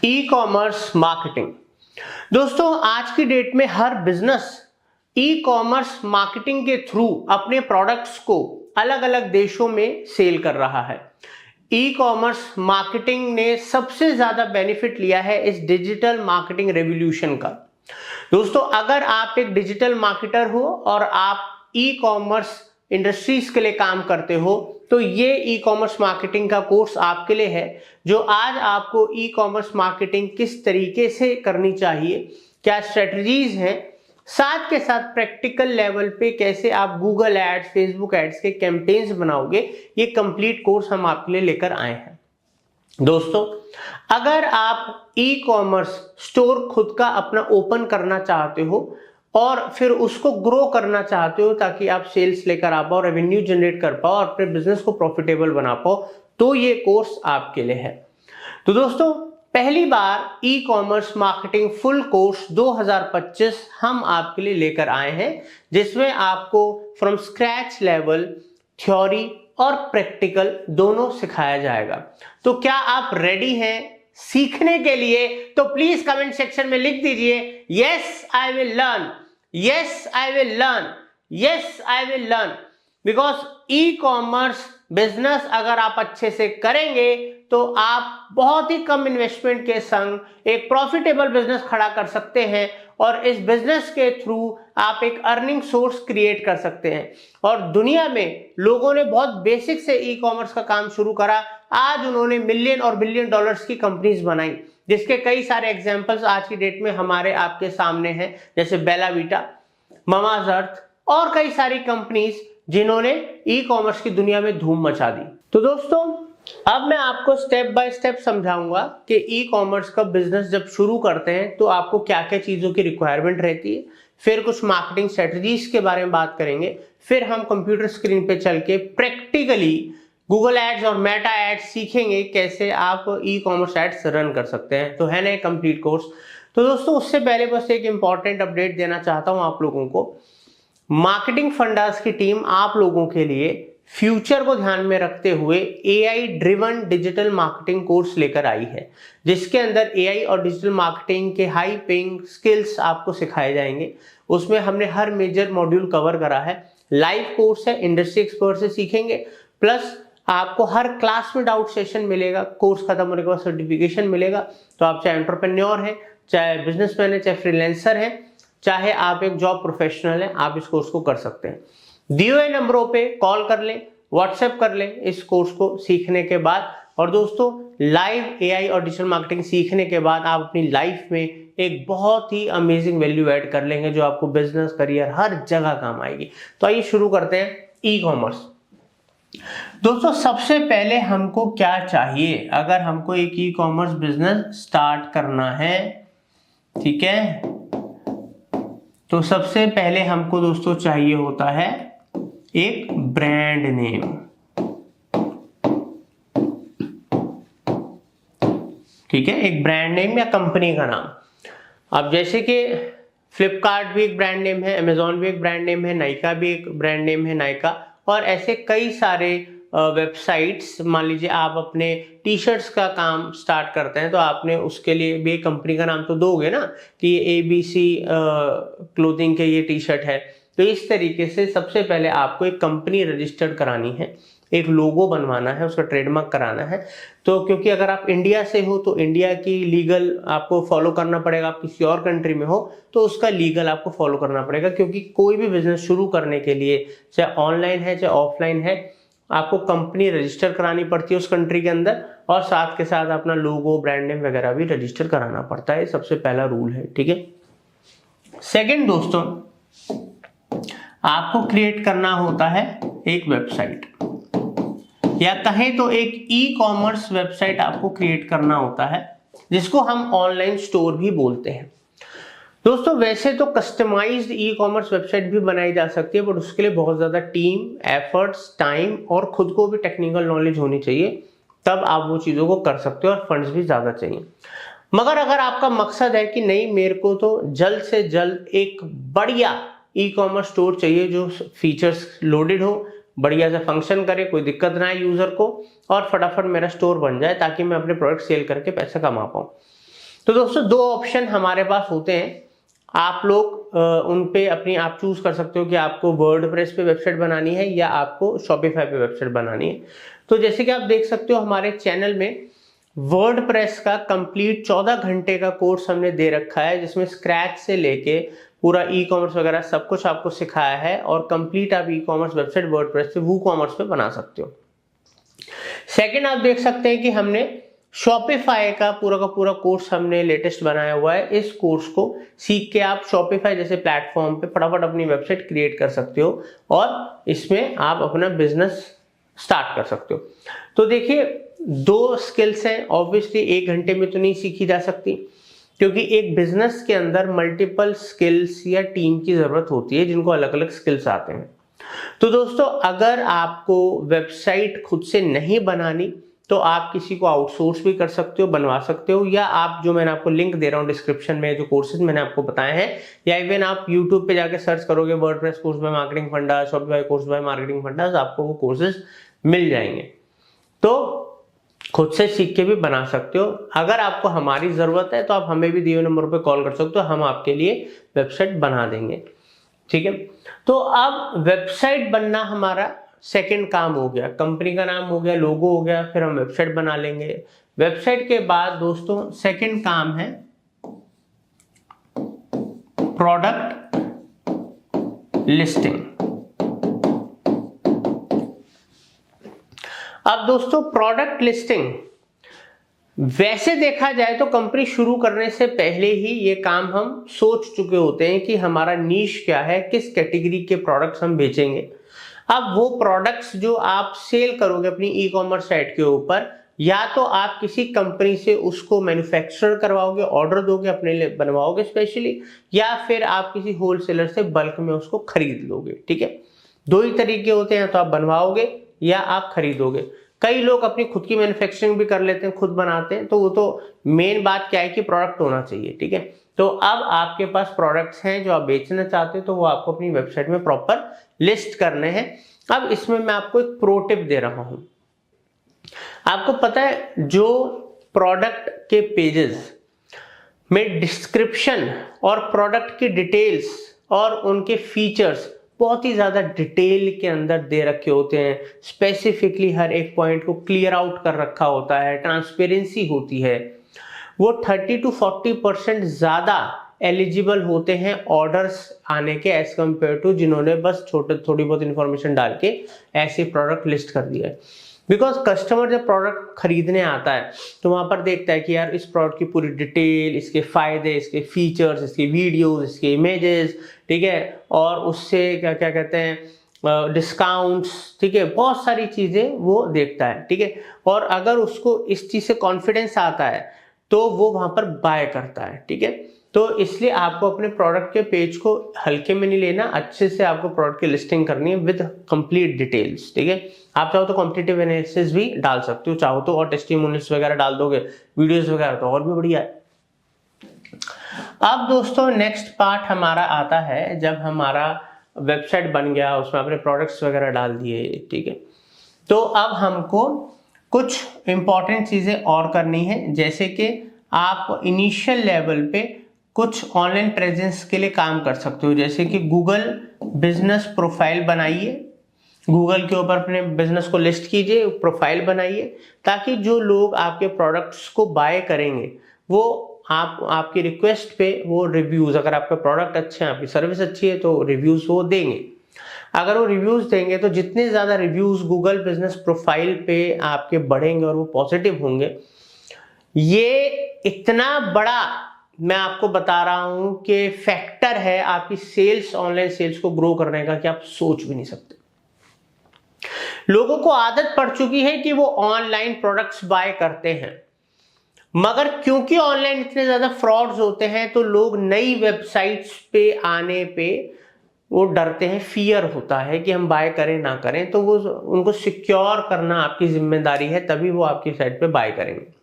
ई commerce marketing. दोस्तों आज की डेट में हर बिजनेस ई कॉमर्स मार्केटिंग के थ्रू अपने प्रोडक्ट्स को अलग अलग देशों में सेल कर रहा है। ई कॉमर्स मार्केटिंग ने सबसे ज्यादा बेनिफिट लिया है इस डिजिटल मार्केटिंग रेवोल्यूशन का। दोस्तों अगर आप एक डिजिटल मार्केटर हो और आप ई कॉमर्स इंडस्ट्रीज के लिए काम करते हो तो ये ई कॉमर्स मार्केटिंग का कोर्स आपके लिए है, जो आज आपको ई कॉमर्स मार्केटिंग किस तरीके से करनी चाहिए, क्या स्ट्रेटजीज हैं, साथ के साथ प्रैक्टिकल लेवल पे कैसे आप गूगल एड्स, फेसबुक एड्स के कैंपेन्स बनाओगे, ये कंप्लीट कोर्स हम आपके लिए लेकर आए हैं। दोस्तों अगर आप ई कॉमर्स स्टोर खुद का अपना ओपन करना चाहते हो और फिर उसको ग्रो करना चाहते हो ताकि आप सेल्स लेकर आ पाओ, रेवेन्यू जनरेट कर पाओ और अपने बिजनेस को प्रॉफिटेबल बना पाओ, तो ये कोर्स आपके लिए है। तो दोस्तों पहली बार e commerce marketing full course 2025 हम आपके लिए लेकर आए हैं, जिसमें आपको फ्रॉम स्क्रैच लेवल थ्योरी और प्रैक्टिकल दोनों सिखाया जाएगा। तो क्या आप रेडी हैं सीखने के लिए? तो प्लीज कमेंट सेक्शन में लिख दीजिए yes I will learn, yes I will learn, yes I will learn. Because e commerce business अगर आप अच्छे से करेंगे तो आप बहुत ही कम इन्वेस्टमेंट के संग एक प्रॉफिटेबल बिजनेस खड़ा कर सकते हैं और इस बिजनेस के थ्रू आप एक अर्निंग सोर्स क्रिएट कर सकते हैं। और दुनिया में लोगों ने बहुत बेसिक से ई कॉमर्स का काम शुरू करा, आज उन्होंने मिलियन और बिलियन डॉलर्स की कंपनीज बनाई, जिसके कई सारे एग्जांपल्स आज की डेट में हमारे आपके सामने हैं, जैसे बेला वीटा, मामाज अर्थ और कई सारी कंपनीज जिन्होंने ई कॉमर्स की दुनिया में धूम मचा दी। तो दोस्तों अब मैं आपको स्टेप बाय स्टेप समझाऊंगा कि ई कॉमर्स का बिजनेस जब शुरू करते हैं तो आपको क्या क्या चीजों की रिक्वायरमेंट रहती है, फिर कुछ मार्केटिंग स्ट्रेटजीज के बारे में बात करेंगे, फिर हम कंप्यूटर स्क्रीन पे चल के प्रैक्टिकली गूगल एड्स और मेटा एड्स सीखेंगे कैसे आप ई कॉमर्स एड्स रन कर सकते हैं। तो है ना कंप्लीट कोर्स। तो दोस्तों उससे पहले बस एक इंपॉर्टेंट अपडेट देना चाहता हूं आप लोगों को। मार्केटिंग फंडास की टीम आप लोगों के लिए फ्यूचर को ध्यान में रखते हुए AI driven digital marketing course लेकर आई है, जिसके अंदर एआई और डिजिटल मार्केटिंग के हाई पेइंग स्किल्स आपको सिखाए जाएंगे। उसमें हमने हर मेजर मॉड्यूल कवर करा है। लाइव कोर्स है, इंडस्ट्री एक्सपर्ट से सीखेंगे, प्लस आपको हर क्लास में डाउट सेशन मिलेगा, कोर्स खत्म होने के बाद सर्टिफिकेशन मिलेगा। तो आप चाहे एंटरप्रेन्योर है, चाहे बिजनेसमैन है, चाहे फ्रीलांसर है, चाहे आप एक जॉब प्रोफेशनल हैं, आप इस कोर्स को कर सकते हैं। दिए हुए नंबरों पे कॉल कर लें, व्हाट्सएप कर लें इस कोर्स को सीखने के बाद। और दोस्तों लाइव एआई और डिजिटल मार्केटिंग सीखने के बाद आप अपनी लाइफ में एक बहुत ही अमेजिंग वैल्यू ऐड कर लेंगे, जो आपको बिजनेस, करियर हर जगह काम आएगी। तो आइए शुरू करते हैं ई कॉमर्स। दोस्तों सबसे पहले हमको क्या चाहिए अगर हमको एक ई कॉमर्स बिजनेस स्टार्ट करना है, ठीक है? तो सबसे पहले हमको दोस्तों चाहिए होता है एक ब्रांड नेम। ठीक है, एक ब्रांड नेम या कंपनी का नाम। अब जैसे कि फ्लिपकार्ट भी एक ब्रांड नेम है, अमेजॉन भी एक ब्रांड नेम है, नाइका भी एक ब्रांड नेम है, नाइका, और ऐसे कई सारे वेबसाइट्स। मान लीजिए आप अपने टी शर्ट्स का काम स्टार्ट करते हैं तो आपने उसके लिए भी एक कंपनी का नाम तो दोगे ना कि ये ABC क्लोथिंग के ये टी शर्ट है। तो इस तरीके से सबसे पहले आपको एक कंपनी रजिस्टर्ड करानी है, एक लोगो बनवाना है, उसका ट्रेडमार्क कराना है। तो क्योंकि अगर आप इंडिया से हो तो इंडिया की लीगल आपको फॉलो करना पड़ेगा, आप किसी और कंट्री में हो तो उसका लीगल आपको फॉलो करना पड़ेगा, क्योंकि कोई भी बिजनेस शुरू करने के लिए चाहे ऑनलाइन है चाहे ऑफलाइन है, आपको कंपनी रजिस्टर करानी पड़ती है उस कंट्री के अंदर, और साथ के साथ अपना लोगो, ब्रांड नेम वगैरह भी रजिस्टर कराना पड़ता है। सबसे पहला रूल है, ठीक है। सेकंड दोस्तों आपको क्रिएट करना होता है एक वेबसाइट, या कहें तो एक ई कॉमर्स वेबसाइट आपको क्रिएट करना होता है, जिसको हम ऑनलाइन स्टोर भी बोलते हैं। दोस्तों वैसे तो कस्टमाइज्ड ई कॉमर्स वेबसाइट भी बनाई जा सकती है, बट उसके लिए बहुत ज्यादा टीम, एफर्ट्स, टाइम और खुद को भी टेक्निकल नॉलेज होनी चाहिए, तब आप वो चीजों को कर सकते हो, और फंड्स भी ज्यादा चाहिए। मगर अगर आपका मकसद है कि नहीं, मेरे को तो जल्द से जल्द एक बढ़िया ई कॉमर्स स्टोर चाहिए जो फीचर्स लोडेड हो, बढ़िया से फंक्शन करे, कोई दिक्कत ना आए यूजर को, और फटाफट मेरा स्टोर बन जाए ताकि मैं अपने प्रोडक्ट सेल करके पैसा कमा पाऊं, तो दोस्तों दो ऑप्शन हमारे पास होते हैं, आप लोग उन पे अपनी आप चूज कर सकते हो कि आपको वर्डप्रेस पे वेबसाइट बनानी है या आपको शॉपिफाई पे वेबसाइट बनानी है। तो जैसे कि आप देख सकते हो हमारे चैनल में वर्डप्रेस का कंप्लीट 14 घंटे का कोर्स हमने दे रखा है, जिसमें स्क्रैच से लेके पूरा ई कॉमर्स वगैरह सब कुछ आपको सिखाया है और कंप्लीट आप ई कॉमर्स वेबसाइट वर्डप्रेस पे वूकॉमर्स पे बना सकते हो। सेकंड आप देख सकते हैं कि हमने शॉपिफाई का पूरा कोर्स हमने लेटेस्ट बनाया हुआ है। इस कोर्स को सीख के आप शॉपिफाई जैसे प्लेटफॉर्म पे फटाफट अपनी वेबसाइट क्रिएट कर सकते हो और इसमें आप अपना बिजनेस स्टार्ट कर सकते हो। तो देखिए दो स्किल्स हैं, ऑब्वियसली 1 घंटे में तो नहीं सीखी जा सकती, क्योंकि एक बिजनेस के अंदर मल्टीपल स्किल्स या टीम की जरूरत होती है जिनको अलग अलग स्किल्स आते हैं। तो दोस्तों अगर आपको वेबसाइट खुद से नहीं बनानी तो आप किसी को आउटसोर्स भी कर सकते हो, बनवा सकते हो, या आप जो मैंने आपको लिंक दे रहा हूँ डिस्क्रिप्शन में जो कोर्सेज मैंने आपको बताए हैं, या इवन आप यूट्यूब पे जाके सर्च करोगे WordPress course buy marketing fundas, Shopify course buy marketing fundas, आपको वो कोर्सेज मिल जाएंगे। तो खुद से सीख के भी बना सकते हो। अगर आपको हमारी जरूरत है तो आप हमें भी दिए नंबर पे कॉल कर सकते हो, हम आपके लिए वेबसाइट बना देंगे, ठीक है। तो अब वेबसाइट बनना हमारा सेकंड काम हो गया, कंपनी का नाम हो गया, लोगो हो गया, फिर हम वेबसाइट बना लेंगे। वेबसाइट के बाद दोस्तों सेकंड काम है प्रोडक्ट लिस्टिंग। अब दोस्तों प्रोडक्ट लिस्टिंग वैसे देखा जाए तो कंपनी शुरू करने से पहले ही ये काम हम सोच चुके होते हैं कि हमारा नीश क्या है, किस कैटेगरी के प्रोडक्ट्स हम बेचेंगे। अब वो प्रोडक्ट्स जो आप सेल करोगे अपनी ई कॉमर्स साइट के ऊपर, या तो आप किसी कंपनी से उसको मैन्युफैक्चर करवाओगे, ऑर्डर दोगे, अपने लिए बनवाओगे स्पेशली, या फिर आप किसी होलसेलर से बल्क में उसको खरीद लोगे, ठीक है। दो ही तरीके होते हैं, तो आप बनवाओगे या आप खरीदोगे। कई लोग अपनी खुद की मैन्युफैक्चरिंग भी कर लेते हैं, खुद बनाते हैं, तो वो तो मेन बात क्या है कि प्रोडक्ट होना चाहिए, ठीक है। तो अब आपके पास प्रोडक्ट्स हैं जो आप बेचना चाहते हो, तो वो आपको अपनी वेबसाइट में प्रॉपर लिस्ट करने हैं। अब इसमें मैं आपको एक प्रो टिप दे रहा हूं। आपको पता है जो प्रोडक्ट के पेजेस में डिस्क्रिप्शन और प्रोडक्ट की डिटेल्स और उनके फीचर्स बहुत ही ज्यादा डिटेल के अंदर दे रखे होते हैं, स्पेसिफिकली हर एक पॉइंट को क्लियर आउट कर रखा होता है, ट्रांसपेरेंसी होती है, वो 30 to 40% ज्यादा एलिजिबल होते हैं ऑर्डर्स आने के एज कम्पेयर टू जिन्होंने बस थोड़ी बहुत इंफॉर्मेशन डाल के ऐसे प्रोडक्ट लिस्ट कर दिया है। बिकॉज कस्टमर जब प्रोडक्ट खरीदने आता है तो वहां पर देखता है कि यार इस प्रोडक्ट की पूरी डिटेल, इसके फायदे, इसके फीचर्स, इसके वीडियोस, इसके इमेजेस, ठीक है, और उससे क्या क्या कहते हैं डिस्काउंट्स, ठीक है, बहुत सारी चीजें वो देखता है, ठीक है। और अगर उसको इस चीज से कॉन्फिडेंस आता है तो वो वहां पर बाय करता है, ठीक है। तो इसलिए आपको अपने प्रोडक्ट के पेज को हल्के में नहीं लेना, अच्छे से आपको प्रोडक्ट की लिस्टिंग करनी है विद कंप्लीट डिटेल्स, ठीक है। आप चाहो तो कॉम्पिटिटिव एनालिसिस भी डाल सकते हो, चाहो तो और टेस्टिमोनियल्स वगैरह डाल दोगे, वीडियोस वगैरह, तो और भी बढ़िया है। अब दोस्तों नेक्स्ट पार्ट हमारा आता है जब हमारा वेबसाइट बन गया, उसमें अपने प्रोडक्ट्स वगैरह डाल दिए, ठीक है। तो अब हमको कुछ इंपॉर्टेंट चीजें और करनी है, जैसे कि आप इनिशियल लेवल पे कुछ ऑनलाइन प्रेजेंस के लिए काम कर सकते हो, जैसे कि गूगल बिजनेस प्रोफाइल बनाइए, गूगल के ऊपर अपने बिजनेस को लिस्ट कीजिए, प्रोफाइल बनाइए, ताकि जो लोग आपके प्रोडक्ट्स को बाय करेंगे वो आपकी रिक्वेस्ट पे वो रिव्यूज, अगर आपका प्रोडक्ट अच्छा है, आपकी सर्विस अच्छी है, तो रिव्यूज वो देंगे। अगर वो रिव्यूज देंगे तो जितने ज्यादा रिव्यूज गूगल बिजनेस प्रोफाइल पे आपके बढ़ेंगे और वो पॉजिटिव होंगे, ये इतना बड़ा मैं आपको बता रहा हूं कि फैक्टर है आपकी सेल्स, ऑनलाइन सेल्स को ग्रो करने का, कि आप सोच भी नहीं सकते। लोगों को आदत पड़ चुकी है कि वो ऑनलाइन प्रोडक्ट्स बाय करते हैं, मगर क्योंकि ऑनलाइन इतने ज्यादा फ्रॉड्स होते हैं तो लोग नई वेबसाइट्स पे आने पे वो डरते हैं, फियर होता है कि हम बाय करें ना करें, तो वो उनको सिक्योर करना आपकी जिम्मेदारी है, तभी वो आपकी साइट पे बाय करेंगे।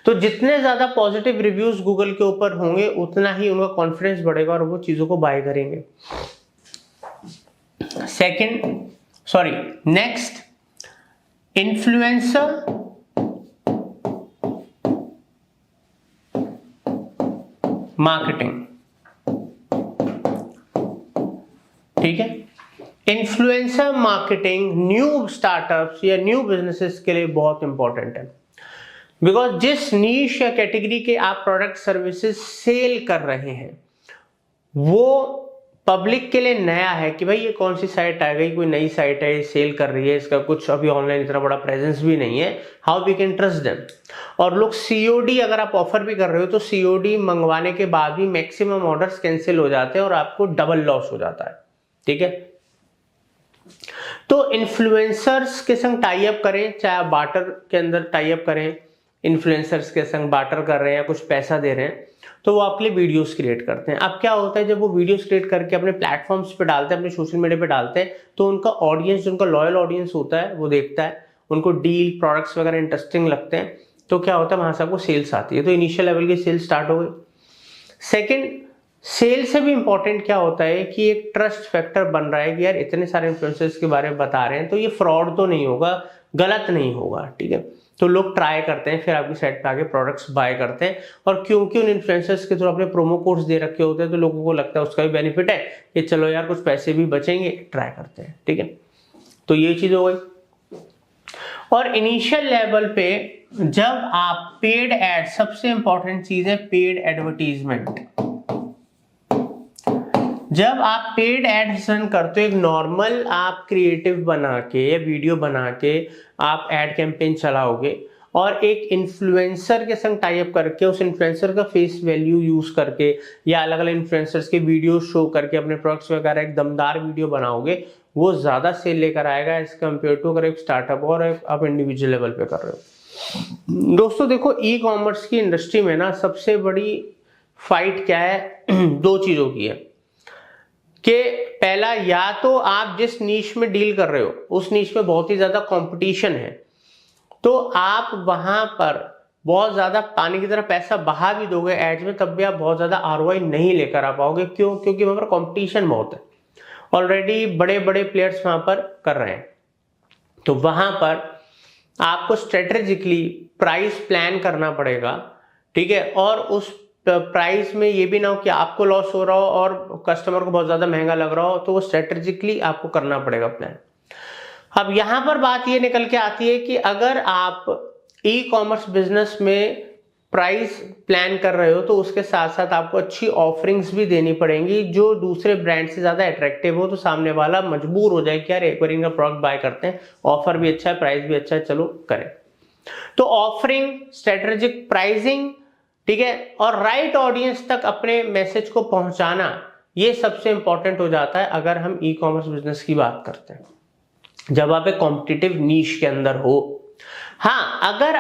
तो जितने ज्यादा पॉजिटिव रिव्यूज गूगल के ऊपर होंगे उतना ही उनका कॉन्फिडेंस बढ़ेगा और वो चीजों को बाय करेंगे। नेक्स्ट, मार्केटिंग, ठीक है। इन्फ्लुएंसर मार्केटिंग न्यू स्टार्टअप्स या न्यू बिजनेसेस के लिए बहुत इंपॉर्टेंट है, बिकॉज जिस नीश या कैटेगरी के आप प्रोडक्ट सर्विसेज सेल कर रहे हैं वो पब्लिक के लिए नया है कि भाई ये कौन सी साइट आ गई, कोई नई साइट है, ये सेल कर रही है, इसका कुछ अभी ऑनलाइन इतना बड़ा प्रेजेंस भी नहीं है, how we can trust them. और लोग सीओडी अगर आप ऑफर भी कर रहे हो तो सीओडी मंगवाने के बाद भी मैक्सिमम ऑर्डर्स कैंसिल हो जाते हैं और आपको डबल लॉस हो जाता है, ठीक है। तो इन्फ्लुएंसर्स के संग टाई अप करें, चाहे आप बार्टर के अंदर टाई अप करें, इन्फ्लुएंसर्स के संग बार्टर कर रहे हैं या कुछ पैसा दे रहे हैं, तो वो आपके लिए वीडियोस क्रिएट करते हैं। अब क्या होता है, जब वो वीडियोस क्रिएट करके अपने प्लेटफॉर्म्स पे डालते हैं, अपने सोशल मीडिया पे डालते हैं, तो उनका ऑडियंस, उनका लॉयल ऑडियंस होता है, वो देखता है, उनको डील प्रोडक्ट्स वगैरह इंटरेस्टिंग लगते हैं, तो क्या होता है वहां से आपको सेल्स आती है। तो इनिशियल लेवल की सेल्स स्टार्ट हो गई। सेकेंड, सेल से भी इंपॉर्टेंट क्या होता है कि एक ट्रस्ट फैक्टर बन रहा है कि यार इतने सारे इन्फ्लुएंसर्स के बारे में बता रहे हैं तो ये फ्रॉड तो नहीं होगा, गलत नहीं होगा, ठीक है। तो लोग ट्राई करते हैं, फिर आपकी साइट पे आके प्रोडक्ट्स बाय करते हैं, और क्योंकि उन इन्फ्लुएंसर्स के थ्रू अपने प्रोमो कोड्स दे रखे होते हैं तो लोगों को लगता है उसका भी बेनिफिट है कि चलो यार कुछ पैसे भी बचेंगे, ट्राई करते हैं, ठीक है। तो ये चीज हो गई। और इनिशियल लेवल पे जब आप पेड एड, सबसे इंपॉर्टेंट चीज है पेड एडवर्टीजमेंट। जब आप पेड एड्स रन करते हो, एक नॉर्मल आप क्रिएटिव बना के या वीडियो बना के आप एड कैंपेन चलाओगे और एक इन्फ्लुएंसर के संग टाई अप करके उस इन्फ्लुएंसर का फेस वैल्यू यूज करके या अलग अलग इन्फ्लुएंसर्स के वीडियो शो करके अपने प्रोडक्ट्स वगैरह एक दमदार वीडियो बनाओगे, वो ज्यादा सेल लेकर आएगा एज कम्पेयर टू अगर एक स्टार्टअप और आप इंडिविजुअल लेवल पे कर रहे हो। दोस्तों देखो, ई कॉमर्स की इंडस्ट्री में ना सबसे बड़ी फाइट क्या है, दो चीजों की है कि पहला, या तो आप जिस नीश में डील कर रहे हो उस नीश में बहुत ही ज्यादा कंपटीशन है, तो आप वहां पर बहुत ज्यादा पानी की तरह पैसा बहा भी दोगे एड्स में, तब भी आप बहुत ज्यादा आरओआई नहीं लेकर आ पाओगे। क्यों? क्योंकि वहां पर कंपटीशन बहुत है, ऑलरेडी बड़े बड़े प्लेयर्स वहां पर कर रहे हैं। तो वहां पर आपको स्ट्रेटेजिकली प्राइस प्लान करना पड़ेगा, ठीक है। और उस प्राइस में ये भी ना हो कि आपको लॉस हो रहा हो और कस्टमर को बहुत ज्यादा महंगा लग रहा हो, तो वो स्ट्रेटेजिकली आपको करना पड़ेगा प्लान। अब यहां पर बात ये निकल के आती है कि अगर आप ई कॉमर्स बिजनेस में प्राइस प्लान कर रहे हो तो उसके साथ साथ आपको अच्छी ऑफरिंग्स भी देनी पड़ेंगी जो दूसरे ब्रांड से ज्यादा अट्रैक्टिव हो, तो सामने वाला मजबूर हो जाए कि यार एक बार इनका प्रोडक्ट बाय करते हैं, ऑफर भी अच्छा है, प्राइस भी अच्छा है, चलो करें। तो ऑफरिंग, स्ट्रेटेजिक प्राइसिंग, ठीक है, और राइट ऑडियंस तक अपने मैसेज को पहुंचाना, ये सबसे इंपॉर्टेंट हो जाता है अगर हम ई कॉमर्स बिजनेस की बात करते हैं, जब आप एक कॉम्पिटिटिव नीश के अंदर हो। हाँ, अगर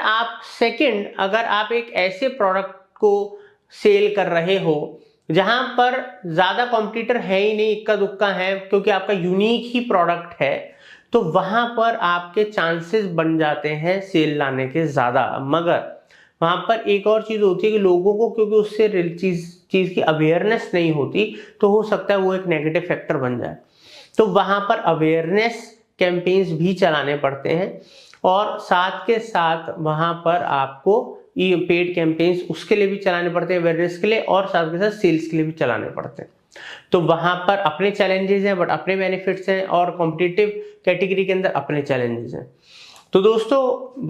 आप एक ऐसे प्रोडक्ट को सेल कर रहे हो जहां पर ज्यादा कॉम्पिटिटर है ही नहीं, इक्का दुक्का है, क्योंकि आपका यूनिक ही प्रोडक्ट है, तो वहां पर आपके चांसेस बन जाते हैं सेल लाने के ज्यादा। मगर वहां पर एक और चीज होती है कि लोगों को क्योंकि उससे चीज की अवेयरनेस नहीं होती, तो हो सकता है वो एक नेगेटिव फैक्टर बन जाए। तो वहां पर अवेयरनेस कैंपेन्स भी चलाने पड़ते हैं, और साथ के साथ वहां पर आपको ये पेड कैंपेन्स उसके लिए भी चलाने पड़ते हैं, अवेयरनेस के लिए, और साथ के साथ सेल्स के लिए भी चलाने पड़ते हैं। तो वहां पर अपने चैलेंजेस हैं, बट अपने बेनिफिट्स हैं, और कॉम्पिटिटिव कैटेगरी के अंदर अपने चैलेंजेस हैं। तो दोस्तों,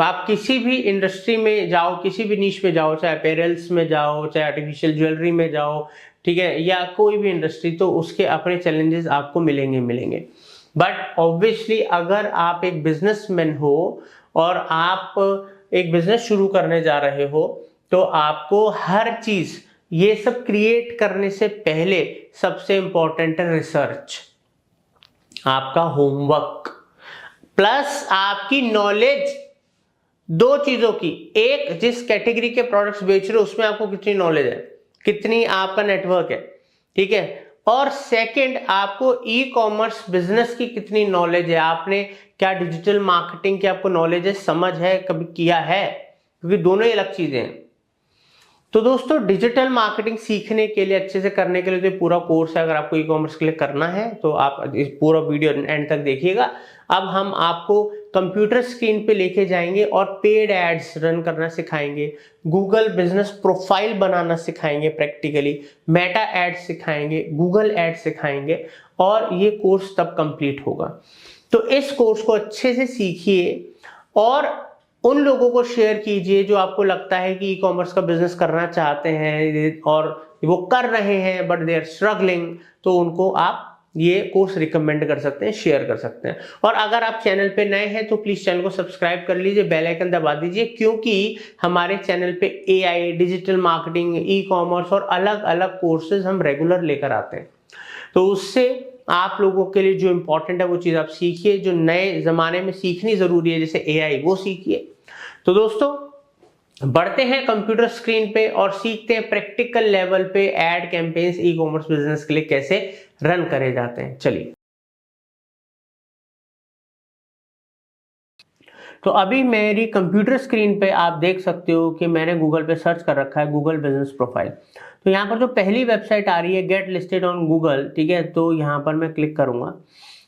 आप किसी भी इंडस्ट्री में जाओ, किसी भी नीश में जाओ, चाहे अपेरेल्स में जाओ, चाहे आर्टिफिशियल ज्वेलरी में जाओ, ठीक है, या कोई भी इंडस्ट्री, तो उसके अपने चैलेंजेस आपको मिलेंगे। बट ऑब्वियसली अगर आप एक बिजनेसमैन हो और आप एक बिजनेस शुरू करने जा रहे हो, तो आपको हर चीज, ये सब क्रिएट करने से पहले सबसे इंपॉर्टेंट है रिसर्च, आपका होमवर्क प्लस आपकी नॉलेज। दो चीजों की, एक, जिस कैटेगरी के प्रोडक्ट्स बेच रहे हो उसमें आपको कितनी नॉलेज है, कितनी आपका नेटवर्क है, ठीक है। और सेकंड, आपको ई कॉमर्स बिजनेस की कितनी नॉलेज है, आपने क्या डिजिटल मार्केटिंग की आपको नॉलेज है, समझ है, कभी किया है, क्योंकि दोनों ही अलग चीजें हैं। तो दोस्तों, डिजिटल मार्केटिंग सीखने के लिए, अच्छे से करने के लिए तो पूरा कोर्स है। अगर आपको ई कॉमर्स के लिए करना है तो आप इस पूरा वीडियो एंड तक देखिएगा। अब हम आपको कंप्यूटर स्क्रीन पे लेके जाएंगे और पेड एड्स रन करना सिखाएंगे, गूगल बिजनेस प्रोफाइल बनाना सिखाएंगे प्रैक्टिकली, मेटा एड्स सिखाएंगे, गूगल एड्स सिखाएंगे और ये कोर्स तब कंप्लीट होगा। तो इस कोर्स को अच्छे से सीखिए और उन लोगों को शेयर कीजिए जो आपको लगता है कि ई कॉमर्स का बिजनेस करना चाहते हैं और वो कर रहे हैं बट दे आर स्ट्रगलिंग, तो उनको आप ये कोर्स रिकमेंड कर सकते हैं, शेयर कर सकते हैं। और अगर आप चैनल पे नए हैं तो प्लीज चैनल को सब्सक्राइब कर लीजिए, बेल आइकन दबा दीजिए, क्योंकि हमारे चैनल पे AI, digital marketing, e commerce और अलग अलग कोर्सेज हम रेगुलर लेकर आते हैं। तो उससे आप लोगों के लिए जो इंपॉर्टेंट है वो चीज आप सीखिए, जो नए जमाने में सीखनी जरूरी है जैसे एआई, वो सीखिए। तो दोस्तों बढ़ते हैं कंप्यूटर स्क्रीन पे और सीखते हैं प्रैक्टिकल लेवल पे ad campaigns e commerce business के लिए कैसे रन करे जाते हैं। चलिए, तो अभी मेरी कंप्यूटर स्क्रीन पे आप देख सकते हो कि मैंने गूगल पे सर्च कर रखा है गूगल बिजनेस प्रोफाइल। तो यहाँ पर जो पहली वेबसाइट आ रही है गेट लिस्टेड ऑन गूगल, ठीक है, तो यहाँ पर मैं क्लिक करूंगा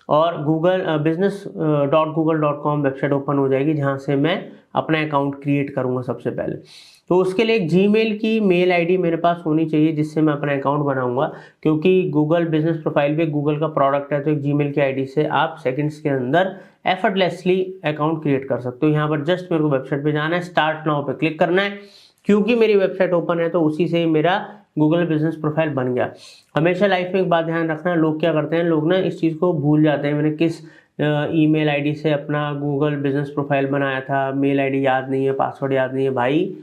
और गूगल business.google.com वेबसाइट ओपन हो जाएगी, जहाँ से मैं अपना अकाउंट क्रिएट करूंगा सबसे पहले। तो उसके लिए एक जीमेल की मेल आईडी मेरे पास होनी चाहिए जिससे मैं अपना अकाउंट बनाऊंगा, क्योंकि गूगल बिजनेस प्रोफाइल पे गूगल का प्रोडक्ट है। तो एक जीमेल की आईडी से आप सेकंड्स के अंदर एफर्टलेसली अकाउंट क्रिएट कर सकते हो। यहाँ पर जस्ट मेरे को वेबसाइट पे जाना है, स्टार्ट नाउ पे क्लिक करना है। क्योंकि मेरी वेबसाइट ओपन है तो उसी से मेरा गूगल बिजनेस प्रोफाइल बन गया। हमेशा लाइफ में एक बात ध्यान रखना, लोग क्या करते हैं, लोग ना इस चीज़ को भूल जाते हैं, मैंने किस ईमेल आईडी से अपना गूगल बिजनेस प्रोफाइल बनाया था, मेल आईडी याद नहीं है, पासवर्ड याद नहीं है। भाई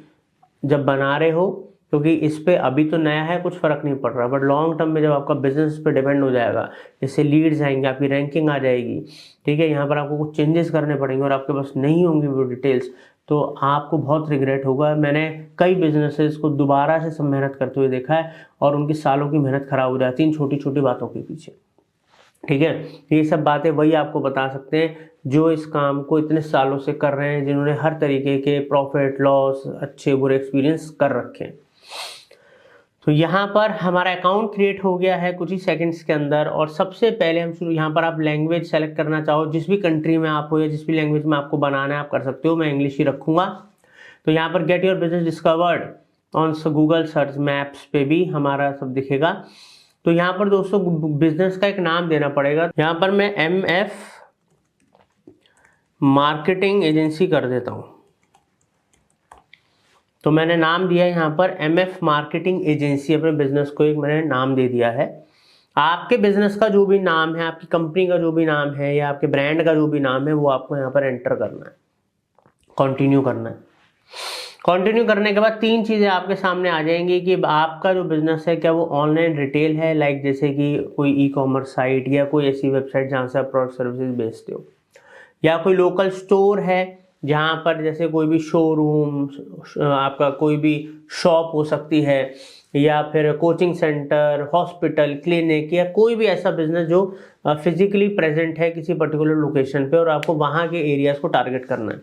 जब बना रहे हो, क्योंकि इस पे अभी तो नया है कुछ फर्क नहीं पड़ रहा, बट लॉन्ग टर्म में जब आपका बिजनेस पे डिपेंड हो जाएगा, जैसे लीड्स आएंगे, आपकी रैंकिंग आ जाएगी, ठीक है, यहाँ पर आपको कुछ चेंजेस करने पड़ेंगे और आपके पास नहीं होंगी वो डिटेल्स, तो आपको बहुत रिग्रेट होगा। मैंने कई बिजनेसेस को दोबारा से सब मेहनत करते हुए देखा है और उनकी सालों की मेहनत खराब हो जाती है इन छोटी छोटी बातों के पीछे, ठीक है। ये सब बातें वही आपको बता सकते हैं जो इस काम को इतने सालों से कर रहे हैं, जिन्होंने हर तरीके के प्रॉफिट लॉस, अच्छे बुरे एक्सपीरियंस कर रखे हैं। तो यहाँ पर हमारा अकाउंट क्रिएट हो गया है कुछ ही सेकंड्स के अंदर। और सबसे पहले हम शुरू, यहाँ पर आप लैंग्वेज सेलेक्ट करना चाहो, जिस भी कंट्री में आप हो या जिस भी लैंग्वेज में आपको बनाना है आप कर सकते हो, मैं इंग्लिश ही रखूँगा। तो यहाँ पर get your business discovered on Google search maps पे भी हमारा सब दिखेगा। तो यहाँ पर दोस्तों बिजनेस का एक नाम देना पड़ेगा। यहाँ पर मैं MF मार्केटिंग एजेंसी कर देता हूँ। तो मैंने नाम दिया यहाँ पर MF मार्केटिंग एजेंसी, अपने बिजनेस को एक मैंने नाम दे दिया है। आपके बिजनेस का जो भी नाम है, आपकी कंपनी का जो भी नाम है या आपके ब्रांड का जो भी नाम है, वो आपको यहाँ पर एंटर करना है, कंटिन्यू करना है। कंटिन्यू करने के बाद तीन चीज़ें आपके सामने आ जाएंगी कि आपका जो बिजनेस है क्या वो ऑनलाइन रिटेल है, लाइक जैसे कि कोई ई कॉमर्स साइट या कोई ऐसी वेबसाइट जहाँ से आप प्रोडक्ट सर्विसेज बेचते हो, या कोई लोकल स्टोर है जहाँ पर जैसे कोई भी शोरूम, आपका कोई भी शॉप हो सकती है, या फिर कोचिंग सेंटर, हॉस्पिटल, क्लिनिक, या कोई भी ऐसा बिजनेस जो फिजिकली प्रेजेंट है किसी पर्टिकुलर लोकेशन पे और आपको वहाँ के एरियाज को टारगेट करना है।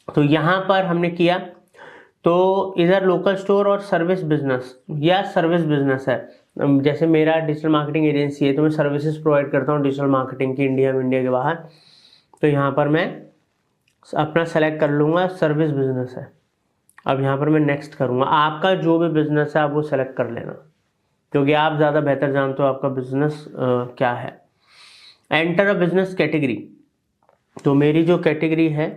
तो यहाँ पर हमने किया, तो इधर लोकल स्टोर और सर्विस बिजनेस या सर्विस बिजनेस है। जैसे मेरा डिजिटल मार्केटिंग एजेंसी है तो मैं सर्विसेज प्रोवाइड करता हूँ डिजिटल मार्केटिंग की, इंडिया में, इंडिया के बाहर। तो यहाँ पर मैं अपना सेलेक्ट कर लूँगा, सर्विस बिजनेस है। अब यहाँ पर मैं नेक्स्ट करूँगा। आपका जो भी बिजनेस है आप वो सेलेक्ट कर लेना, क्योंकि आप ज़्यादा बेहतर जानते हो आपका बिजनेस क्या है। एंटर अ बिजनेस कैटेगरी, तो मेरी जो कैटेगरी है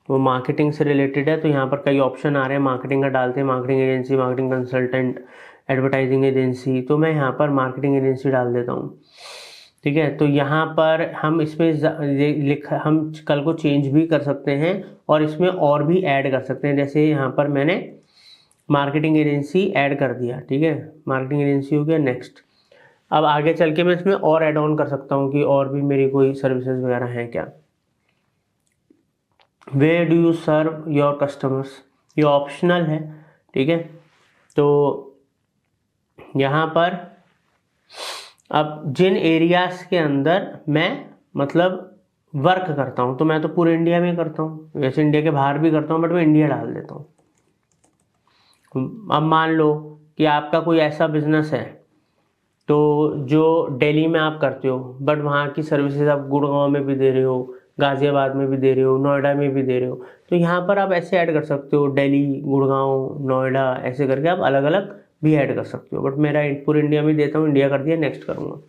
वो मार्केटिंग से रिलेटेड है। तो यहाँ पर कई ऑप्शन आ रहे हैं, मार्केटिंग का डालते हैं, marketing agency, marketing consultant, advertising agency. तो मैं यहाँ पर मार्केटिंग एजेंसी डाल देता हूँ, ठीक है। तो यहाँ पर हम इसमें हम कल को चेंज भी कर सकते हैं और इसमें और भी ऐड कर सकते हैं। जैसे यहाँ पर मैंने मार्केटिंग एजेंसी ऐड कर दिया, ठीक है, मार्केटिंग एजेंसी हो गया। नेक्स्ट, अब आगे चल के मैं इसमें और ऐड ऑन कर सकता हूँ कि और भी मेरी कोई सर्विसेज वगैरह हैं क्या। Where do you serve your customers, ये ऑप्शनल है, ठीक है। तो यहाँ पर अब जिन एरियाज के अंदर मैं मतलब वर्क करता हूँ, तो मैं तो पूरे इंडिया में करता हूँ, वैसे इंडिया के बाहर भी करता हूँ, बट मैं इंडिया डाल देता हूँ। अब मान लो कि आपका कोई ऐसा बिजनेस है तो जो दिल्ली में आप करते हो, बट वहाँ की सर्विसेज आप गुड़गांव में भी दे रहे हो, गाजियाबाद में भी दे रहे हो, नोएडा में भी दे रहे हो, तो यहाँ पर आप ऐसे ऐड कर सकते हो, दिल्ली, गुड़गांव, नोएडा, ऐसे करके आप अलग अलग भी ऐड कर सकते हो। बट मेरा पूरे इंडिया में देता हूँ, इंडिया कर दिया, नेक्स्ट करूँगा।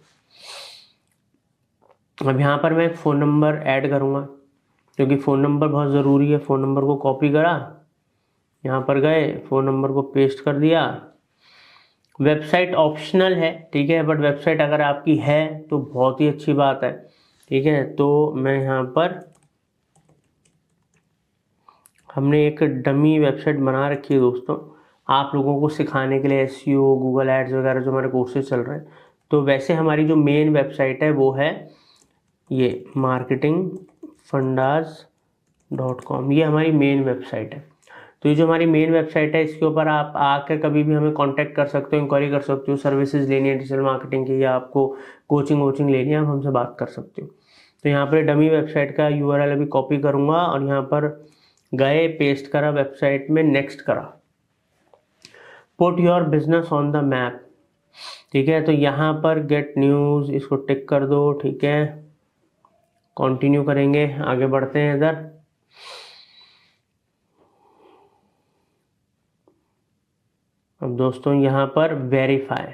अब यहाँ पर मैं एक फ़ोन नंबर ऐड करूँगा, क्योंकि फ़ोन नंबर बहुत ज़रूरी है। फ़ोन नंबर को कॉपी करा, यहाँ पर गए, फ़ोन नंबर को पेस्ट कर दिया। वेबसाइट ऑप्शनल है, ठीक है, बट वेबसाइट अगर आपकी है तो बहुत ही अच्छी बात है, ठीक है। तो मैं यहाँ पर, हमने एक डमी वेबसाइट बना रखी है दोस्तों, आप लोगों को सिखाने के लिए एसईओ, गूगल एड्स वगैरह जो हमारे कोर्सेज चल रहे हैं। तो वैसे हमारी जो मेन वेबसाइट है वो है ये marketingfundas.com, ये हमारी मेन वेबसाइट है। तो ये जो हमारी मेन वेबसाइट है, इसके ऊपर आप आकर कभी भी हमें कांटेक्ट कर सकते हो, इंक्वायरी कर सकते हो, सर्विसेज लेनी है डिजिटल मार्केटिंग की, या आपको कोचिंग लेनी है, आप हमसे बात कर सकते हो। तो यहाँ पर डमी वेबसाइट का यूआरएल अभी कॉपी करूँगा और यहाँ पर गए, पेस्ट करा, वेबसाइट में नेक्स्ट करा, put your business on the map, ठीक है। तो यहाँ पर गेट न्यूज़, इसको टिक कर दो, ठीक है। कंटिन्यू करेंगे, आगे बढ़ते हैं इधर। अब दोस्तों यहाँ पर वेरीफाई,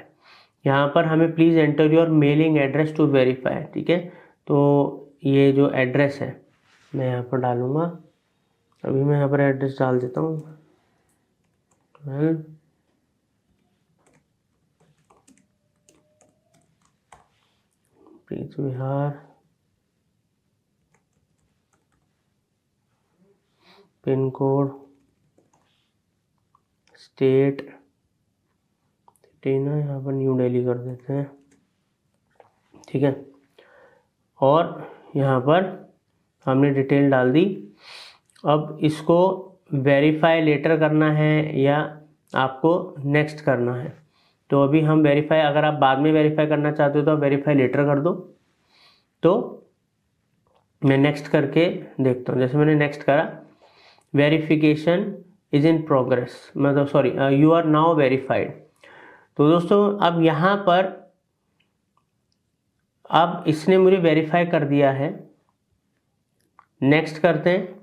यहाँ पर हमें please enter your mailing address to verify, ठीक है। तो ये जो एड्रेस है मैं यहाँ पर डालूँगा, अभी मैं यहाँ पर एड्रेस डाल देता हूँ, प्रीत विहार, पिन कोड, स्टेट, ना यहाँ पर न्यू दिल्ली कर देते हैं, ठीक है। और यहाँ पर हमने डिटेल डाल दी। अब इसको वेरीफाई लेटर करना है या आपको नेक्स्ट करना है। तो अभी हम वेरीफाई, अगर आप बाद में वेरीफाई करना चाहते हो तो आप वेरीफाई लेटर कर दो। तो मैं नेक्स्ट करके देखता हूँ, जैसे मैंने नेक्स्ट करा, वेरिफिकेशन इज इन प्रोग्रेस, मतलब sorry, you are now verified. तो दोस्तों अब यहाँ पर, अब इसने मुझे वेरीफाई कर दिया है, नेक्स्ट करते हैं।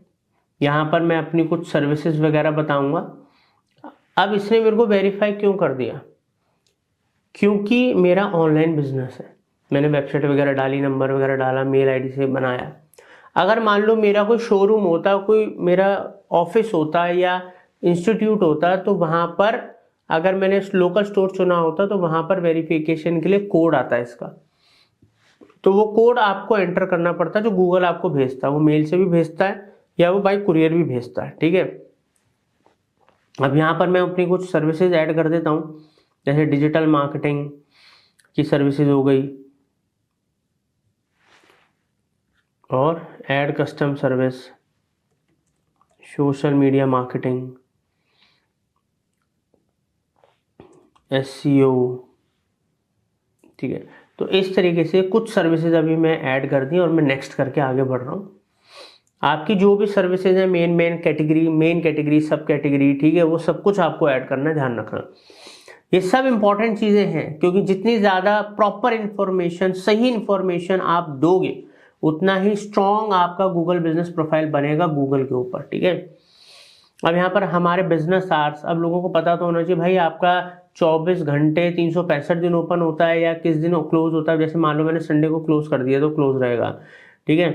यहाँ पर मैं अपनी कुछ सर्विसेज वगैरह बताऊंगा। अब इसने मेरे को वेरीफाई क्यों कर दिया? क्योंकि मेरा ऑनलाइन बिजनेस है, मैंने वेबसाइट वगैरह डाली, नंबर वगैरह डाला, मेल आईडी से बनाया। अगर मान लो मेरा कोई शोरूम होता, कोई मेरा ऑफिस होता या इंस्टीट्यूट होता, तो वहाँ पर अगर मैंने लोकल स्टोर चुना होता तो वहाँ पर वेरिफिकेशन के लिए कोड आता है इसका, तो वो कोड आपको एंटर करना पड़ता है, जो गूगल आपको भेजता है, वो मेल से भी भेजता है या वो बाई कुरियर भी भेजता है, ठीक है। अब यहाँ पर मैं अपनी कुछ सर्विसेज ऐड कर देता हूँ, जैसे डिजिटल मार्केटिंग की सर्विसेज हो गई, और add custom service, social media marketing, SEO, ठीक है। तो इस तरीके से कुछ सर्विसेज अभी मैं ऐड कर दी और मैं नेक्स्ट करके आगे बढ़ रहा हूँ। आपकी जो भी सर्विसेज है, मेन कैटेगरी, सब कैटेगरी, ठीक है, वो सब कुछ आपको ऐड करना है, ध्यान रखना। ये सब इंपॉर्टेंट चीज़ें हैं, क्योंकि जितनी ज़्यादा प्रॉपर इंफॉर्मेशन, सही इंफॉर्मेशन आप दोगे, उतना ही स्ट्रॉन्ग आपका गूगल बिजनेस प्रोफाइल बनेगा गूगल के ऊपर, ठीक है। अब यहाँ पर हमारे बिजनेस आवर्स, अब लोगों को पता तो होना चाहिए भाई, आपका 24 घंटे 365 दिन ओपन होता है या किस दिन क्लोज होता है। जैसे मान लो मैंने संडे को क्लोज कर दिया तो क्लोज रहेगा, ठीक है।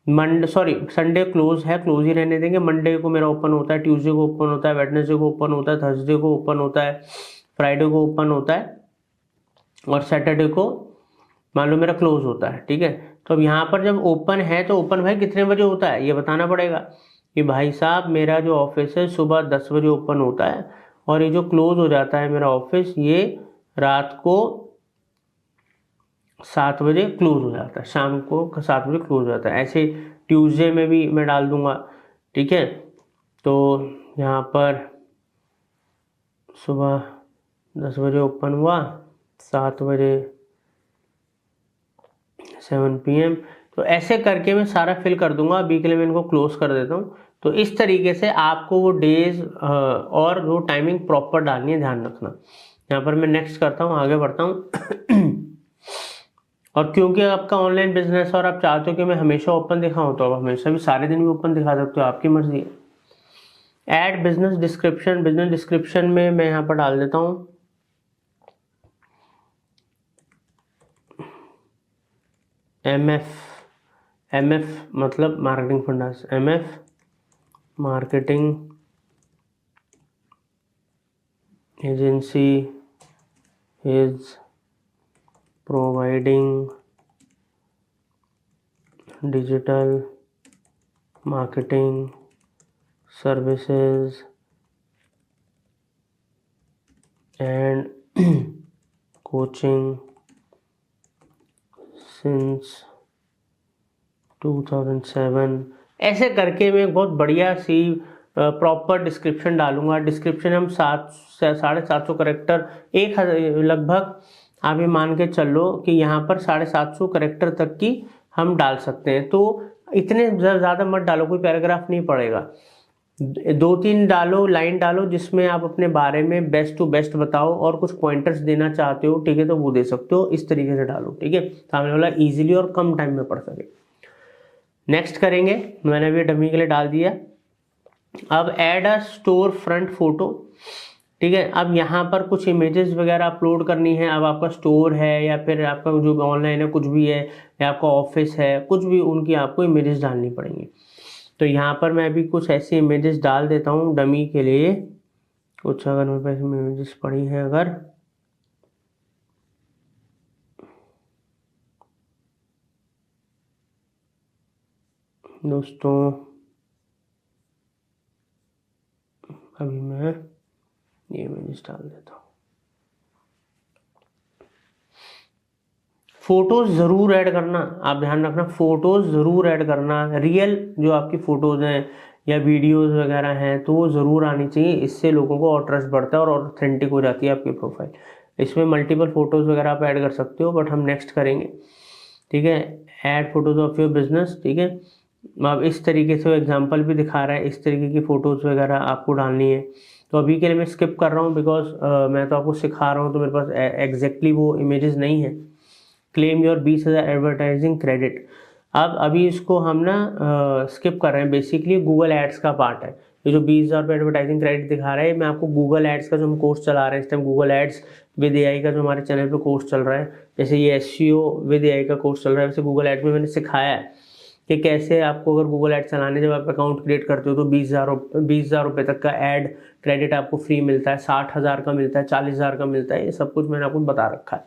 संडे क्लोज है, क्लोज ही रहने देंगे। मंडे को मेरा ओपन होता है, ट्यूसडे को ओपन होता है, वेडनेसडे को ओपन होता है, थर्सडे को ओपन होता है, फ्राइडे को ओपन होता है, और सैटरडे को मान लो मेरा क्लोज होता है, ठीक है। तो अब यहाँ पर जब ओपन है तो ओपन भाई कितने बजे होता है ये बताना पड़ेगा कि भाई साहब मेरा जो ऑफिस है सुबह 10 बजे ओपन होता है, और ये जो क्लोज हो जाता है मेरा ऑफिस, ये रात को 7 बजे क्लोज हो जाता है, शाम को 7 बजे क्लोज हो जाता है। ऐसे ट्यूसडे में भी मैं डाल दूंगा, ठीक है। तो यहाँ पर सुबह 10 बजे ओपन हुआ, 7 बजे 7 PM, तो ऐसे करके मैं सारा फिल कर दूंगा। अभी के लिए मैं इनको क्लोज कर देता हूँ। तो इस तरीके से आपको वो डेज और वो टाइमिंग प्रॉपर डालनी है, ध्यान रखना। यहाँ पर मैं नेक्स्ट करता हूँ, आगे बढ़ता हूँ। और क्योंकि आपका ऑनलाइन बिजनेस है और आप चाहते हो कि मैं हमेशा ओपन दिखाऊं, तो आप हमेशा भी सारे दिन भी ओपन दिखा सकते हो, आपकी मर्जी है। Add business description, business description में मैं यहाँ पर डाल देता हूँ MF मतलब marketing fundas, MF marketing agency is providing digital marketing services and coaching since 2007। ऐसे करके मैं एक बहुत बढ़िया सी प्रॉपर डिस्क्रिप्शन डालूंगा। डिस्क्रिप्शन हम 750 करेक्टर, लगभग आप ये मान के चल लो कि यहाँ पर 750 करेक्टर तक की हम डाल सकते हैं। तो इतने ज़्यादा मत डालो, कोई पैराग्राफ नहीं पड़ेगा, 2-3 डालो, लाइन डालो जिसमें आप अपने बारे में बेस्ट टू बेस्ट बताओ और कुछ पॉइंटर्स देना चाहते हो, ठीक है, तो वो दे सकते हो। इस तरीके से डालो, ठीक है, सामने वाला इजीली और कम टाइम में पढ़ सके। नेक्स्ट करेंगे, मैंने अभी डमी के लिए डाल दिया। अब ऐड अ स्टोर फ्रंट फोटो, ठीक है। अब यहाँ पर कुछ इमेजेस वगैरह अपलोड करनी है। अब आपका स्टोर है या फिर आपका जो ऑनलाइन है कुछ भी है, या आपका ऑफिस है, कुछ भी, उनकी आपको इमेजेस डालनी पड़ेंगी। तो यहाँ पर मैं अभी कुछ ऐसी इमेजेस डाल देता हूँ डमी के लिए। कुछ अगर मेरे पास इमेजेस पड़ी हैं, अगर दोस्तों, अभी मैं ये इमेजेस डाल देता हूँ। फोटोज ज़रूर ऐड करना, आप ध्यान रखना, फोटोज ज़रूर ऐड करना। रियल जो आपकी फ़ोटोज़ हैं या वीडियोस वगैरह हैं तो वो ज़रूर आनी चाहिए। इससे लोगों को और ट्रस्ट बढ़ता है और ऑथेंटिक हो जाती है आपकी प्रोफाइल। इसमें मल्टीपल फ़ोटोज़ वगैरह आप ऐड कर सकते हो, बट हम नेक्स्ट करेंगे, ठीक है। Add photos of your business, ठीक है। अब इस तरीके से एग्जाम्पल भी दिखा रहा है, इस तरीके की फ़ोटोज़ वगैरह आपको डालनी है। तो अभी के लिए मैं स्किप कर रहा हूँ, बिकॉज मैं तो आपको सिखा रहा हूँ, तो मेरे पास एग्जैक्टली वो इमेजेस नहीं है। Claim your 20,000 advertising credit. अब अभी इसको हम ना स्किप कर रहे हैं। बेसिकली गूगल एड्स का पार्ट है। ये जो 20,000 रुपये एडवर्टाइजिंग क्रेडिट दिखा रहा है, मैं आपको गूगल एड्स का जो हम कोर्स चला रहे हैं इस time, Google ads with AI का जो हमारे चैनल पे कोर्स चल रहा है, जैसे ये SEO विद AI का कोर्स चल रहा है, वैसे गूगल एड्स में मैंने सिखाया है कि कैसे आपको अगर गूगल एड चलाने, जब आप अकाउंट क्रिएट करते हो तो 20,000 रुपये तक का ऐड क्रेडिट आपको फ्री मिलता है, 60,000 का मिलता है, 40,000 का मिलता है। ये सब कुछ मैंने आपको बता रखा है,